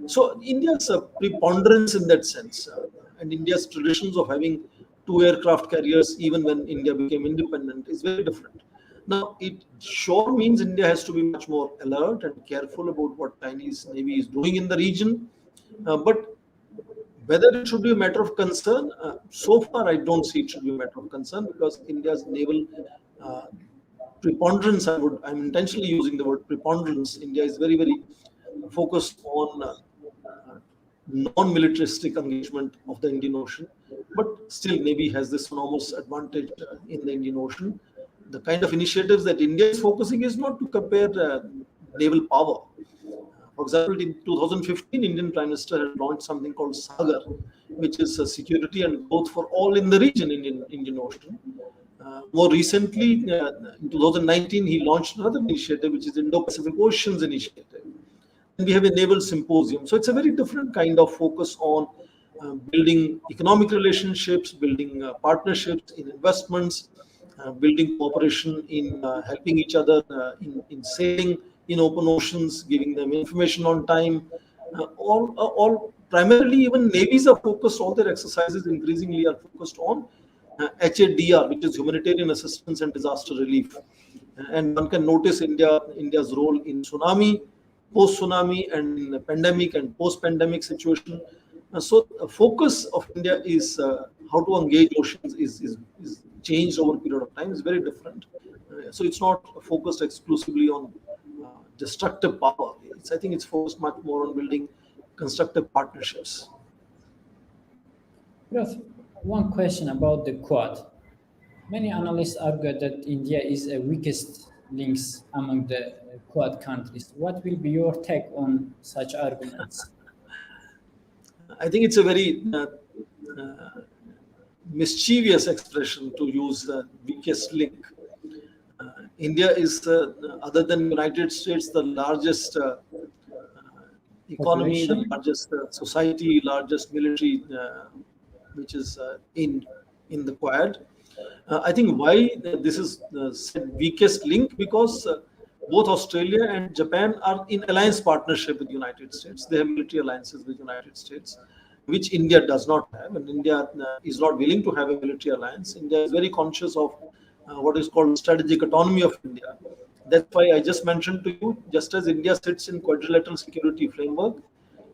So India's preponderance in that sense, and India's traditions of having two aircraft carriers, even when India became independent, is very different. Now, it sure means India has to be much more alert and careful about what Chinese Navy is doing in the region. But whether it should be a matter of concern, so far I don't see it should be a matter of concern because India's naval preponderance, I'm intentionally using the word preponderance. India is very, very focused on non-militaristic engagement of the Indian Ocean. but still maybe has this enormous advantage in the Indian Ocean. The kind of initiatives that India is focusing is not to compare naval power. For example, in 2015, Indian Prime Minister had launched something called Sagar, which is security and growth for all in the region in Indian Ocean. More recently, in 2019, he launched another initiative, which is Indo-Pacific Oceans Initiative. And we have a naval symposium. So it's a very different kind of focus on building economic relationships, building partnerships in investments, building cooperation in helping each other in sailing in open oceans, giving them information on time. All primarily, even navies are focused, all their exercises increasingly are focused on HADR, which is humanitarian assistance and disaster relief. And one can notice India's role in tsunami, post-tsunami, and in the pandemic and post-pandemic situation. So the focus of India is how to engage oceans is changed over a period of time. It's very different. So it's not focused exclusively on destructive power. I think it's focused much more on building constructive partnerships. Prof, one question about the Quad. Many analysts argue that India is the weakest links among the Quad countries. What will be your take on such arguments? I think it's a very mischievous expression to use the weakest link. India is, other than United States, the largest economy, the largest society, largest military, which is in the Quad. I think why this is said weakest link, because both Australia and Japan are in alliance partnership with the United States. They have military alliances with the United States, which India does not have, and India is not willing to have a military alliance. India is very conscious of what is called strategic autonomy of India. That's why I just mentioned to you, just as India sits in quadrilateral security framework,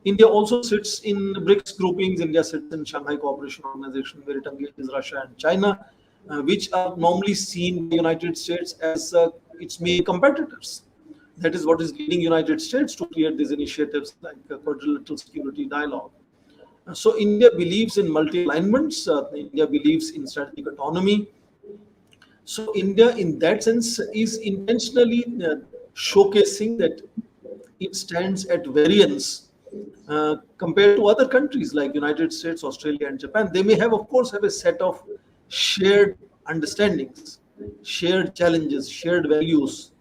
India also sits in BRICS groupings. India sits in Shanghai Cooperation Organization, where it engages Russia and China, which are normally seen in the United States as its main competitors. That is what is leading United States to create these initiatives like quadrilateral security dialogue. So India believes in multi-alignments. India believes in strategic autonomy. So India, in that sense, is intentionally showcasing that it stands at variance compared to other countries like United States, Australia, and Japan. They may have, of course, have a set of shared understandings, shared challenges, shared values.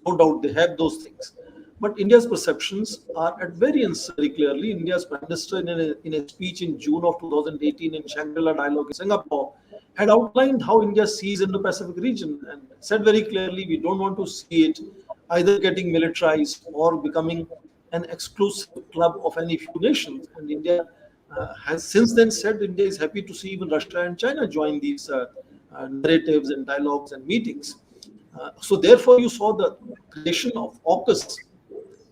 No doubt they have those things. But India's perceptions are at variance very clearly. India's Prime Minister, in a speech in June of 2018 in Shangri-La Dialogue in Singapore, had outlined how India sees Indo-Pacific region and said very clearly, we don't want to see it either getting militarized or becoming an exclusive club of any few nations. And India has since then said India is happy to see even Russia and China join these narratives and dialogues and meetings. So therefore, you saw the creation of AUKUS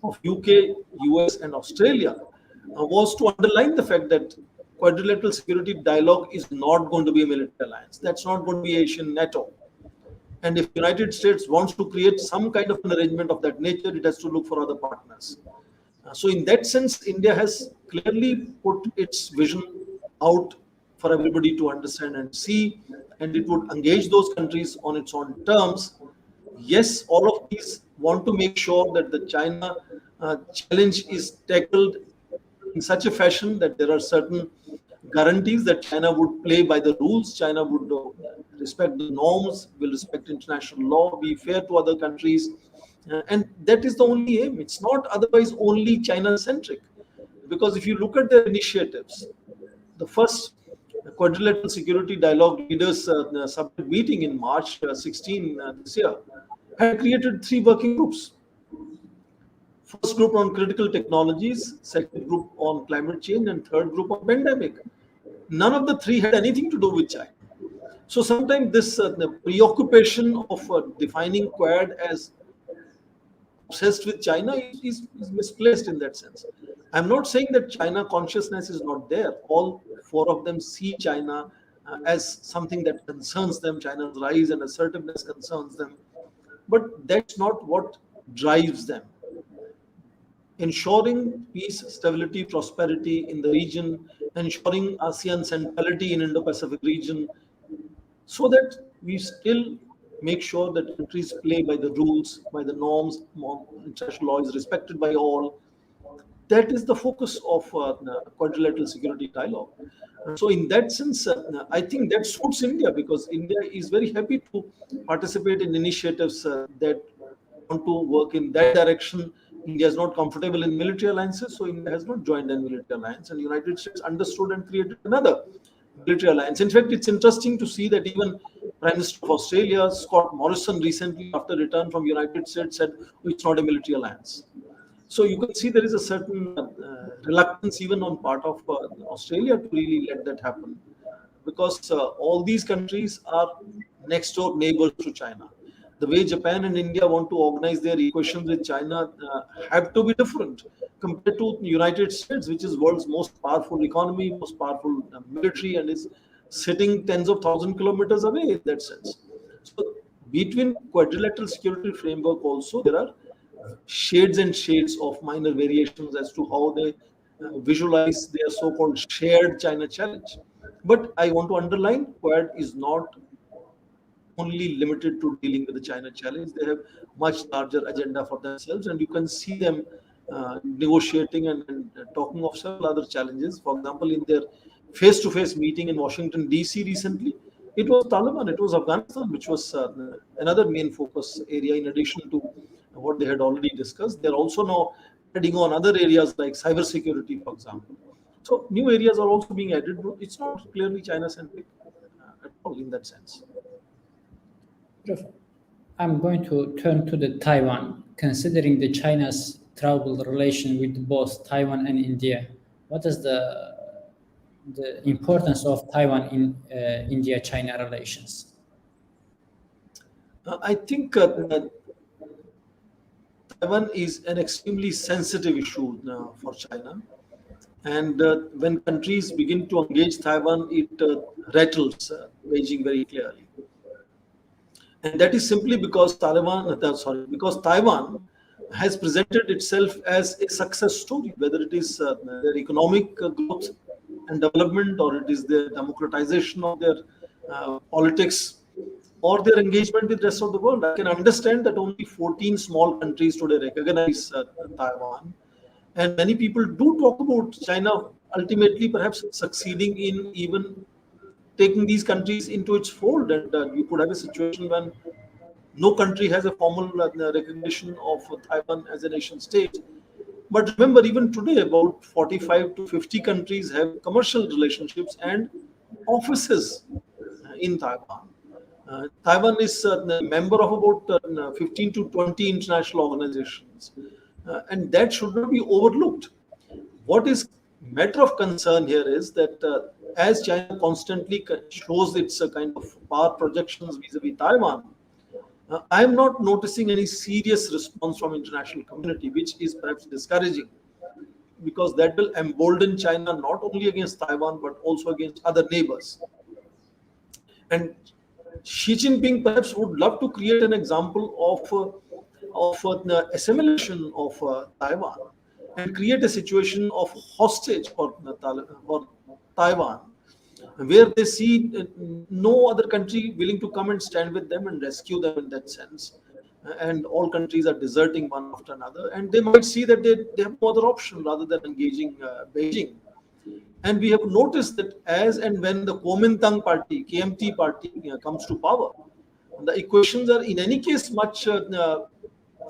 of UK, US, and Australia was to underline the fact that quadrilateral security dialogue is not going to be a military alliance. That's not going to be Asian NATO. And if the United States wants to create some kind of an arrangement of that nature, it has to look for other partners. So in that sense, India has clearly put its vision out for everybody to understand and see, and it would engage those countries on its own terms. Yes, all of these want to make sure that the China challenge is tackled in such a fashion that there are certain guarantees that China would play by the rules, China would respect the norms, will respect international law, be fair to other countries. And that is the only aim. It's not otherwise only China-centric. Because if you look at their initiatives, the first quadrilateral security dialogue leaders summit meeting in March 16 this year had created 3 working groups. First group on critical technologies, second group on climate change, and third group on pandemic. None of the 3 had anything to do with China. So sometimes this the preoccupation of defining Quad as obsessed with China is misplaced in that sense. I'm not saying that China consciousness is not there. All 4 of them see China as something that concerns them. China's rise and assertiveness concerns them. But that's not what drives them. ensuring peace, stability, prosperity in the region, ensuring ASEAN centrality in Indo-Pacific region, so that we still make sure that countries play by the rules, by the norms, international law is respected by all. That is the focus of quadrilateral security dialogue. So, in that sense, I think that suits India, because India is very happy to participate in initiatives that want to work in that direction. India is not comfortable in military alliances, so India has not joined a military alliance, and the United States understood and created another military alliance. In fact, it's interesting to see that even Prime Minister of Australia, Scott Morrison, recently, after return from United States, said, "Oh, it's not a military alliance." So you can see there is a certain reluctance even on part of Australia to really let that happen, because all these countries are next door neighbors to China. The way Japan and India want to organize their equations with China have to be different compared to the United States, which is world's most powerful economy, most powerful military, and is sitting tens of thousand kilometers away in that sense. So between quadrilateral security framework also there are shades and shades of minor variations as to how they visualize their so-called shared China challenge. But I want to underline, Quad is not only limited to dealing with the China challenge. They have much larger agenda for themselves, and you can see them negotiating and talking of several other challenges. For example, in their face-to-face meeting in Washington D.C. recently, it was Taliban, it was Afghanistan, which was another main focus area in addition to what they had already discussed. They're also now adding on other areas like cybersecurity, for example. So new areas are also being added. It's not clearly China-centric at all in that sense. Prof, I'm going to turn to the Taiwan. Considering the China's troubled relation with both Taiwan and India, what is the importance of Taiwan in India-China relations? I think Taiwan is an extremely sensitive issue for China. And when countries begin to engage Taiwan, it rattles Beijing very clearly. And that is simply because because Taiwan has presented itself as a success story, whether it is their economic growth and development, or it is their democratization of their politics, or their engagement with the rest of the world. I can understand that only 14 small countries today recognize Taiwan, and many people do talk about China ultimately perhaps succeeding in even taking these countries into its fold, and you could have a situation when no country has a formal recognition of Taiwan as a nation state. But remember, even today, about 45 to 50 countries have commercial relationships and offices in Taiwan. Taiwan is a member of about 15 to 20 international organizations, and that should not be overlooked. What is matter of concern here is that as China constantly shows its kind of power projections vis-a-vis Taiwan, I am not noticing any serious response from international community, which is perhaps discouraging, because that will embolden China not only against Taiwan but also against other neighbors. And Xi Jinping perhaps would love to create an example of the assimilation of Taiwan, and create a situation of hostage for Taiwan, where they see no other country willing to come and stand with them and rescue them in that sense. And all countries are deserting one after another, and they might see that they have no other option rather than engaging Beijing. And we have noticed that as and when the Kuomintang party, KMT party, comes to power, the equations are in any case much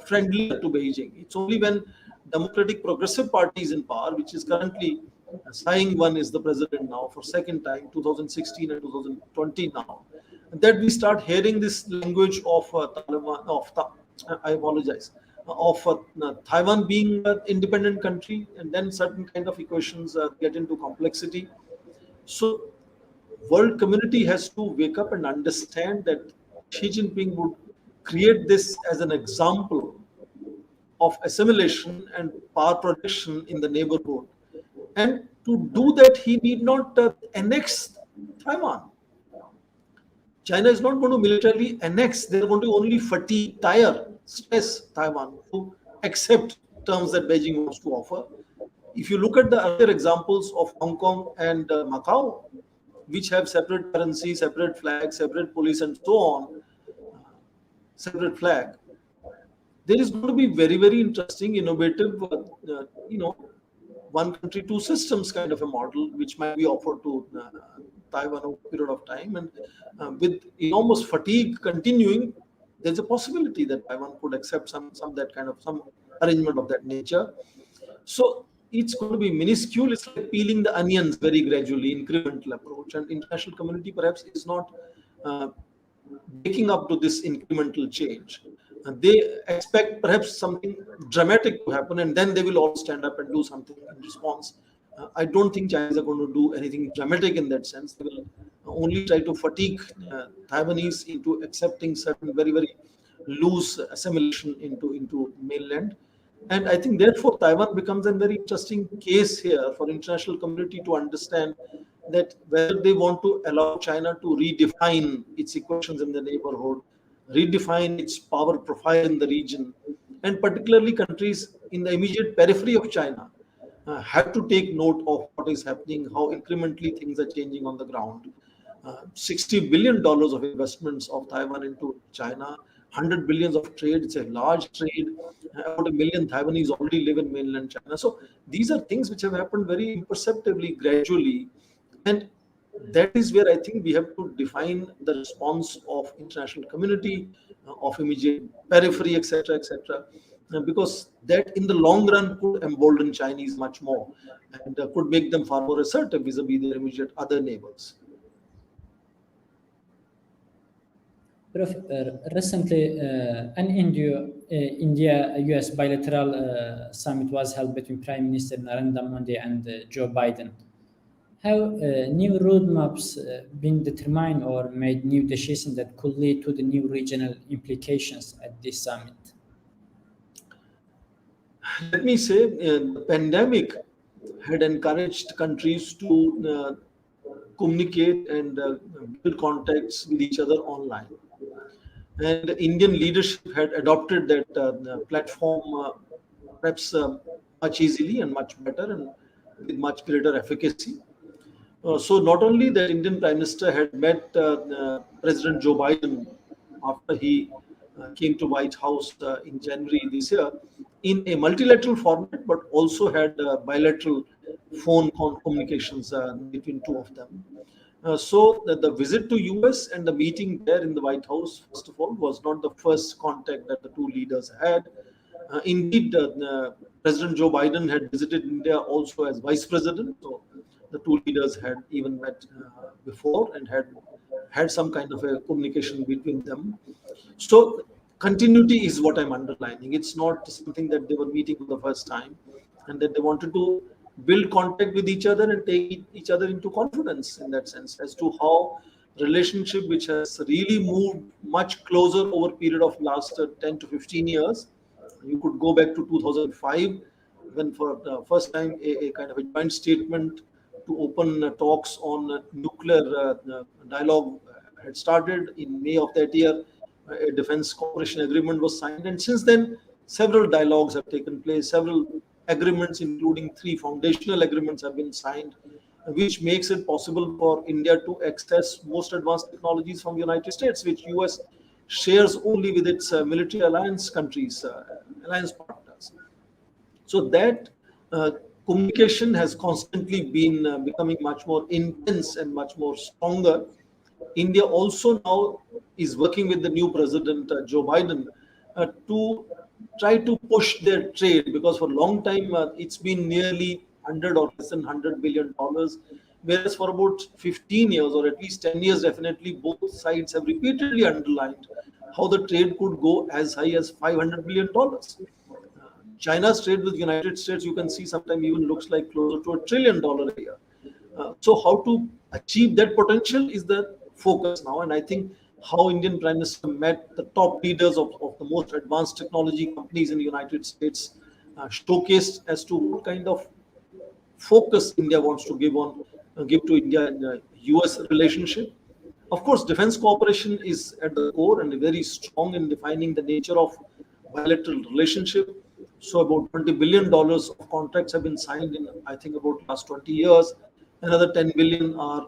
friendlier to Beijing. It's only when Democratic Progressive Party is in power, which is currently Tsai Ing-wen is the president now for second time, 2016 and 2020 now, that we start hearing this language of Taliban, I apologize, of Taiwan being an independent country, and then certain kind of equations get into complexity. So world community has to wake up and understand that Xi Jinping would create this as an example of assimilation and power projection in the neighborhood. And to do that, he need not annex Taiwan. China is not going to militarily annex, they're going to only fatigue, tire, stress Taiwan to accept terms that Beijing wants to offer. If you look at the other examples of Hong Kong and Macau, which have separate currency, separate flag, separate police, and so on, separate flag, there is going to be very, very interesting, innovative, one country, two systems kind of a model, which might be offered to Taiwan over a period of time. And with enormous fatigue continuing, there's a possibility that Taiwan could accept some arrangement of that nature. So it's going to be minuscule. It's like peeling the onions very gradually, incremental approach. And international community perhaps is not waking up to this incremental change. They expect perhaps something dramatic to happen, and then they will all stand up and do something in response. I don't think Chinese are going to do anything dramatic in that sense. They will only try to fatigue Taiwanese into accepting certain very, very loose assimilation into mainland. And I think therefore Taiwan becomes a very interesting case here for international community to understand that whether they want to allow China to redefine its equations in the neighborhood, redefine its power profile in the region, and particularly countries in the immediate periphery of China have to take note of what is happening, how incrementally things are changing on the ground. $60 billion of investments of Taiwan into China, 100 billions of trade. It's a large trade. About 1 million Taiwanese already live in mainland China. So these are things which have happened very imperceptibly, gradually. And that is where I think we have to define the response of international community, of immediate periphery, etc., etc., because that in the long run could embolden Chinese much more and could make them far more assertive vis-a-vis their immediate other neighbors. Prof, recently, an India-US bilateral summit was held between Prime Minister Narendra Modi and Joe Biden. Have new roadmaps been determined or made new decisions that could lead to the new regional implications at this summit? Let me say, the pandemic had encouraged countries to communicate and build contacts with each other online. And Indian leadership had adopted that platform perhaps much easily and much better and with much greater efficacy. So not only that Indian Prime Minister had met President Joe Biden after he came to White House in January this year in a multilateral format, but also had bilateral phone communications between two of them. So the visit to US and the meeting there in the White House, first of all, was not the first contact that the two leaders had. Indeed, President Joe Biden had visited India also as vice president. So the two leaders had even met before and had some kind of a communication between them. So continuity is what I'm underlining. It's not something that they were meeting for the first time and that they wanted to build contact with each other and take each other into confidence in that sense as to how relationship, which has really moved much closer over a period of last 10 to 15 years. You could go back to 2005 when for the first time a kind of a joint statement to open talks on nuclear dialogue had started. In May of that year, a defense cooperation agreement was signed, and since then several dialogues have taken place, several agreements including 3 foundational agreements have been signed, which makes it possible for India to access most advanced technologies from the United States, which US shares only with its military alliance countries, alliance partners. So that communication has constantly been becoming much more intense and much more stronger. India also now is working with the new president, Joe Biden, to try to push their trade, because for a long time it's been nearly 100 or less than $100 billion, whereas for about 15 years or at least 10 years definitely both sides have repeatedly underlined how the trade could go as high as $500 billion. China's trade with the United States, you can see sometimes even looks like closer to $1 trillion a year. So how to achieve that potential is the focus now, and I think how Indian Prime Minister met the top leaders of the most advanced technology companies in the United States showcased as to what kind of focus India wants to give to India in the US relationship. Of course, defense cooperation is at the core and very strong in defining the nature of bilateral relationship. So about $20 billion of contracts have been signed in, I think, about last 20 years. Another 10 billion are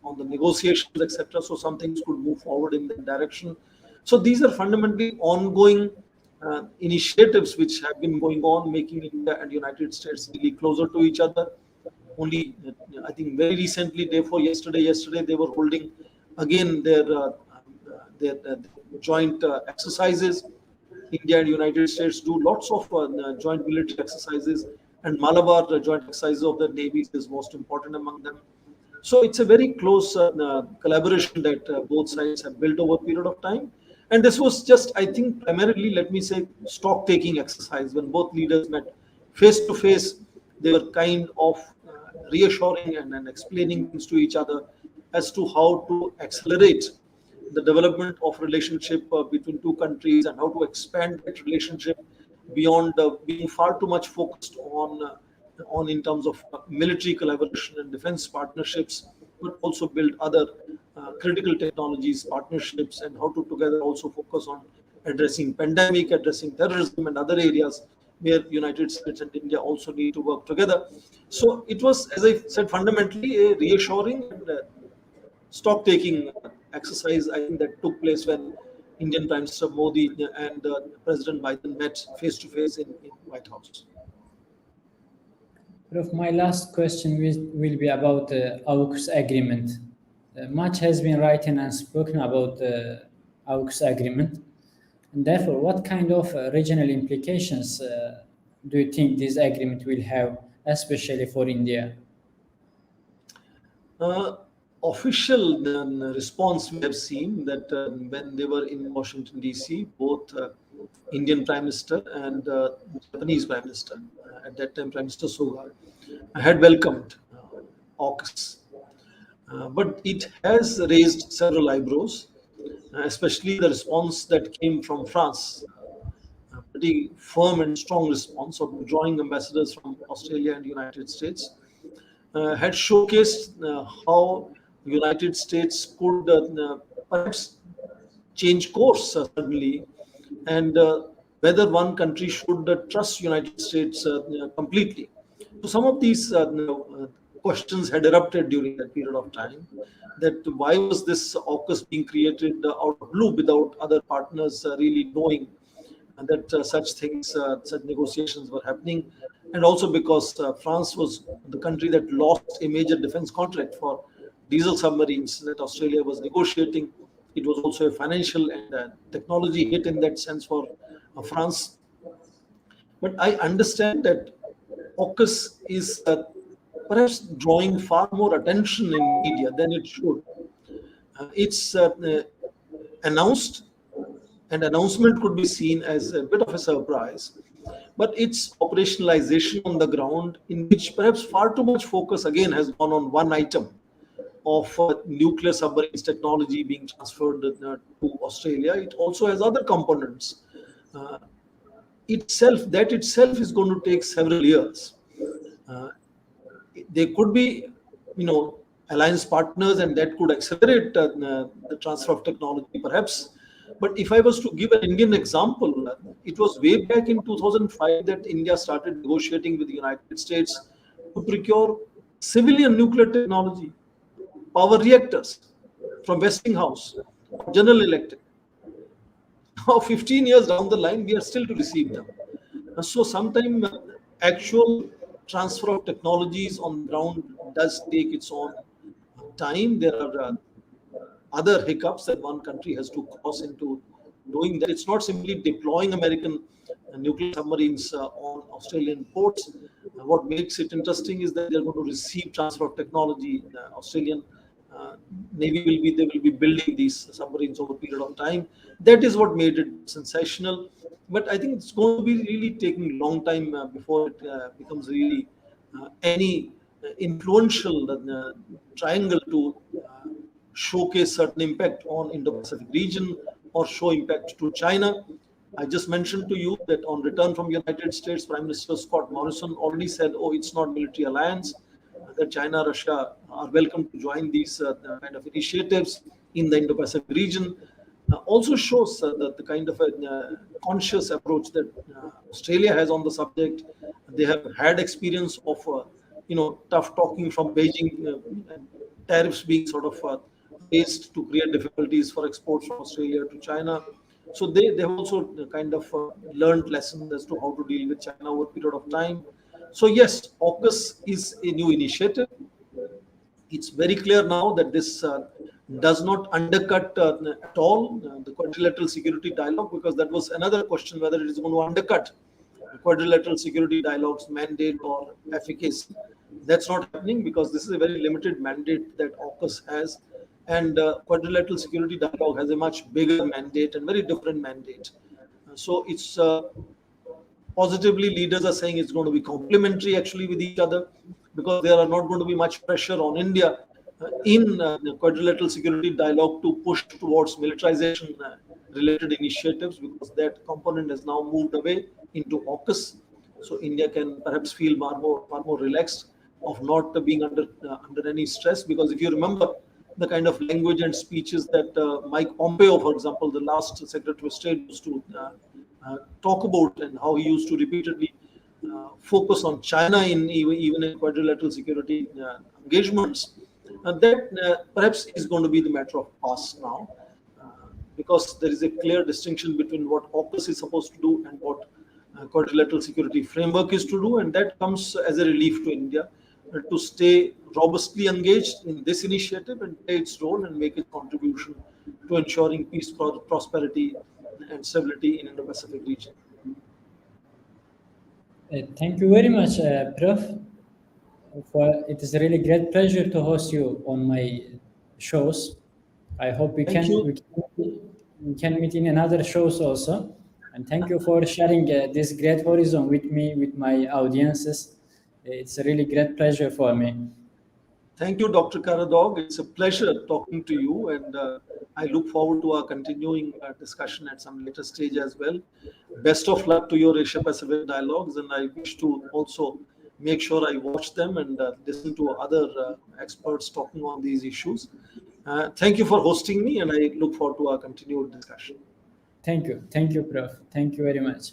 on the negotiations, etc. So some things could move forward in that direction. So these are fundamentally ongoing initiatives which have been going on, making India and United States really closer to each other. Only, I think, very recently, day before yesterday, they were holding again their joint exercises. India and United States do lots of joint military exercises, and Malabar joint exercises of the navies is most important among them. So it's a very close collaboration that both sides have built over a period of time. And this was just, I think, primarily, let me say, stock taking exercise. When both leaders met face to face, they were kind of reassuring and explaining things to each other as to how to accelerate the development of relationship between two countries and how to expand that relationship beyond being far too much focused on in terms of military collaboration and defense partnerships, but also build other critical technologies partnerships, and how to together also focus on addressing pandemic, addressing terrorism and other areas where United States and India also need to work together. So it was, as I said, fundamentally a reassuring and stock taking exercise, I think, that took place when Indian Prime Minister Modi and President Biden met face to face in White House. Prof, my last question will be about the AUKUS agreement. Much has been written and spoken about the AUKUS agreement. And therefore, what kind of regional implications do you think this agreement will have, especially for India? Official response we have seen that when they were in Washington DC, both Indian Prime Minister and Japanese Prime Minister, at that time Prime Minister Suga, had welcomed AUKUS. But it has raised several eyebrows, especially the response that came from France. A pretty firm and strong response of withdrawing ambassadors from Australia and United States had showcased how United States could perhaps change course suddenly, and whether one country should trust United States completely. So some of these questions had erupted during that period of time. That why was this AUKUS being created out of blue without other partners really knowing that such things, such negotiations were happening, and also because France was the country that lost a major defense contract for diesel submarines that Australia was negotiating. It was also a financial and technology hit in that sense for France. But I understand that AUKUS is perhaps drawing far more attention in media than it should. It's announced, and announcement could be seen as a bit of a surprise, but its operationalization on the ground, in which perhaps far too much focus again has gone on one item of nuclear submarines technology being transferred to Australia. It also has other components. That itself is going to take several years. There could be, alliance partners, and that could accelerate the transfer of technology, perhaps. But if I was to give an Indian example, it was way back in 2005 that India started negotiating with the United States to procure civilian nuclear technology, power reactors from Westinghouse, General Electric. Now, 15 years down the line, we are still to receive them. So sometimes actual transfer of technologies on the ground does take its own time. There are other hiccups that one country has to cross into doing that. It's not simply deploying American nuclear submarines on Australian ports. What makes it interesting is that they're going to receive transfer of technology. The Australian Navy will be building these submarines over a period of time. That is what made it sensational. But I think it's going to be really taking a long time before it becomes really any influential triangle to showcase certain impact on Indo-Pacific region or show impact to China. I just mentioned to you that on return from United States, Prime Minister Scott Morrison already said, oh, it's not military alliance, that China, Russia are welcome to join these kind of initiatives in the Indo-Pacific region. also shows that the kind of a conscious approach that Australia has on the subject. They have had experience of tough talking from Beijing, and tariffs being sort of raised to create difficulties for exports from Australia to China. So they have also kind of learned lessons as to how to deal with China over a period of time. So yes, AUKUS is a new initiative. It's very clear now that this does not undercut at all the quadrilateral security dialogue, because that was another question, whether it is going to undercut the quadrilateral security dialogue's mandate or efficacy. That's not happening, because this is a very limited mandate that AUKUS has, and quadrilateral security dialogue has a much bigger mandate and very different mandate. So it's positively, leaders are saying it's going to be complementary actually with each other, because there are not going to be much pressure on India in the quadrilateral security dialogue to push towards militarization related initiatives, because that component has now moved away into AUKUS. So India can perhaps feel far more relaxed of not being under any stress, because if you remember the kind of language and speeches that Mike Pompeo, for example, the last Secretary of State, used to talk about, and how he used to repeatedly focus on China in even in quadrilateral security engagements, that perhaps is going to be the matter of past now, because there is a clear distinction between what AUKUS is supposed to do and what quadrilateral security framework is to do, and that comes as a relief to India to stay robustly engaged in this initiative and play its role and make its contribution to ensuring peace, prosperity, and stability in Indo-Pacific region. Thank you very much, Prof. It is a really great pleasure to host you on my shows. I hope we can meet in another shows also. And thank you for sharing this great horizon with me, with my audiences. It's a really great pleasure for me. Thank you, Dr. Karadag. It's a pleasure talking to you, and I look forward to our continuing discussion at some later stage as well. Best of luck to your Asia Pacific dialogues, and I wish to also make sure I watch them and listen to other experts talking on these issues. Thank you for hosting me, and I look forward to our continued discussion. Thank you, Prof. Thank you very much.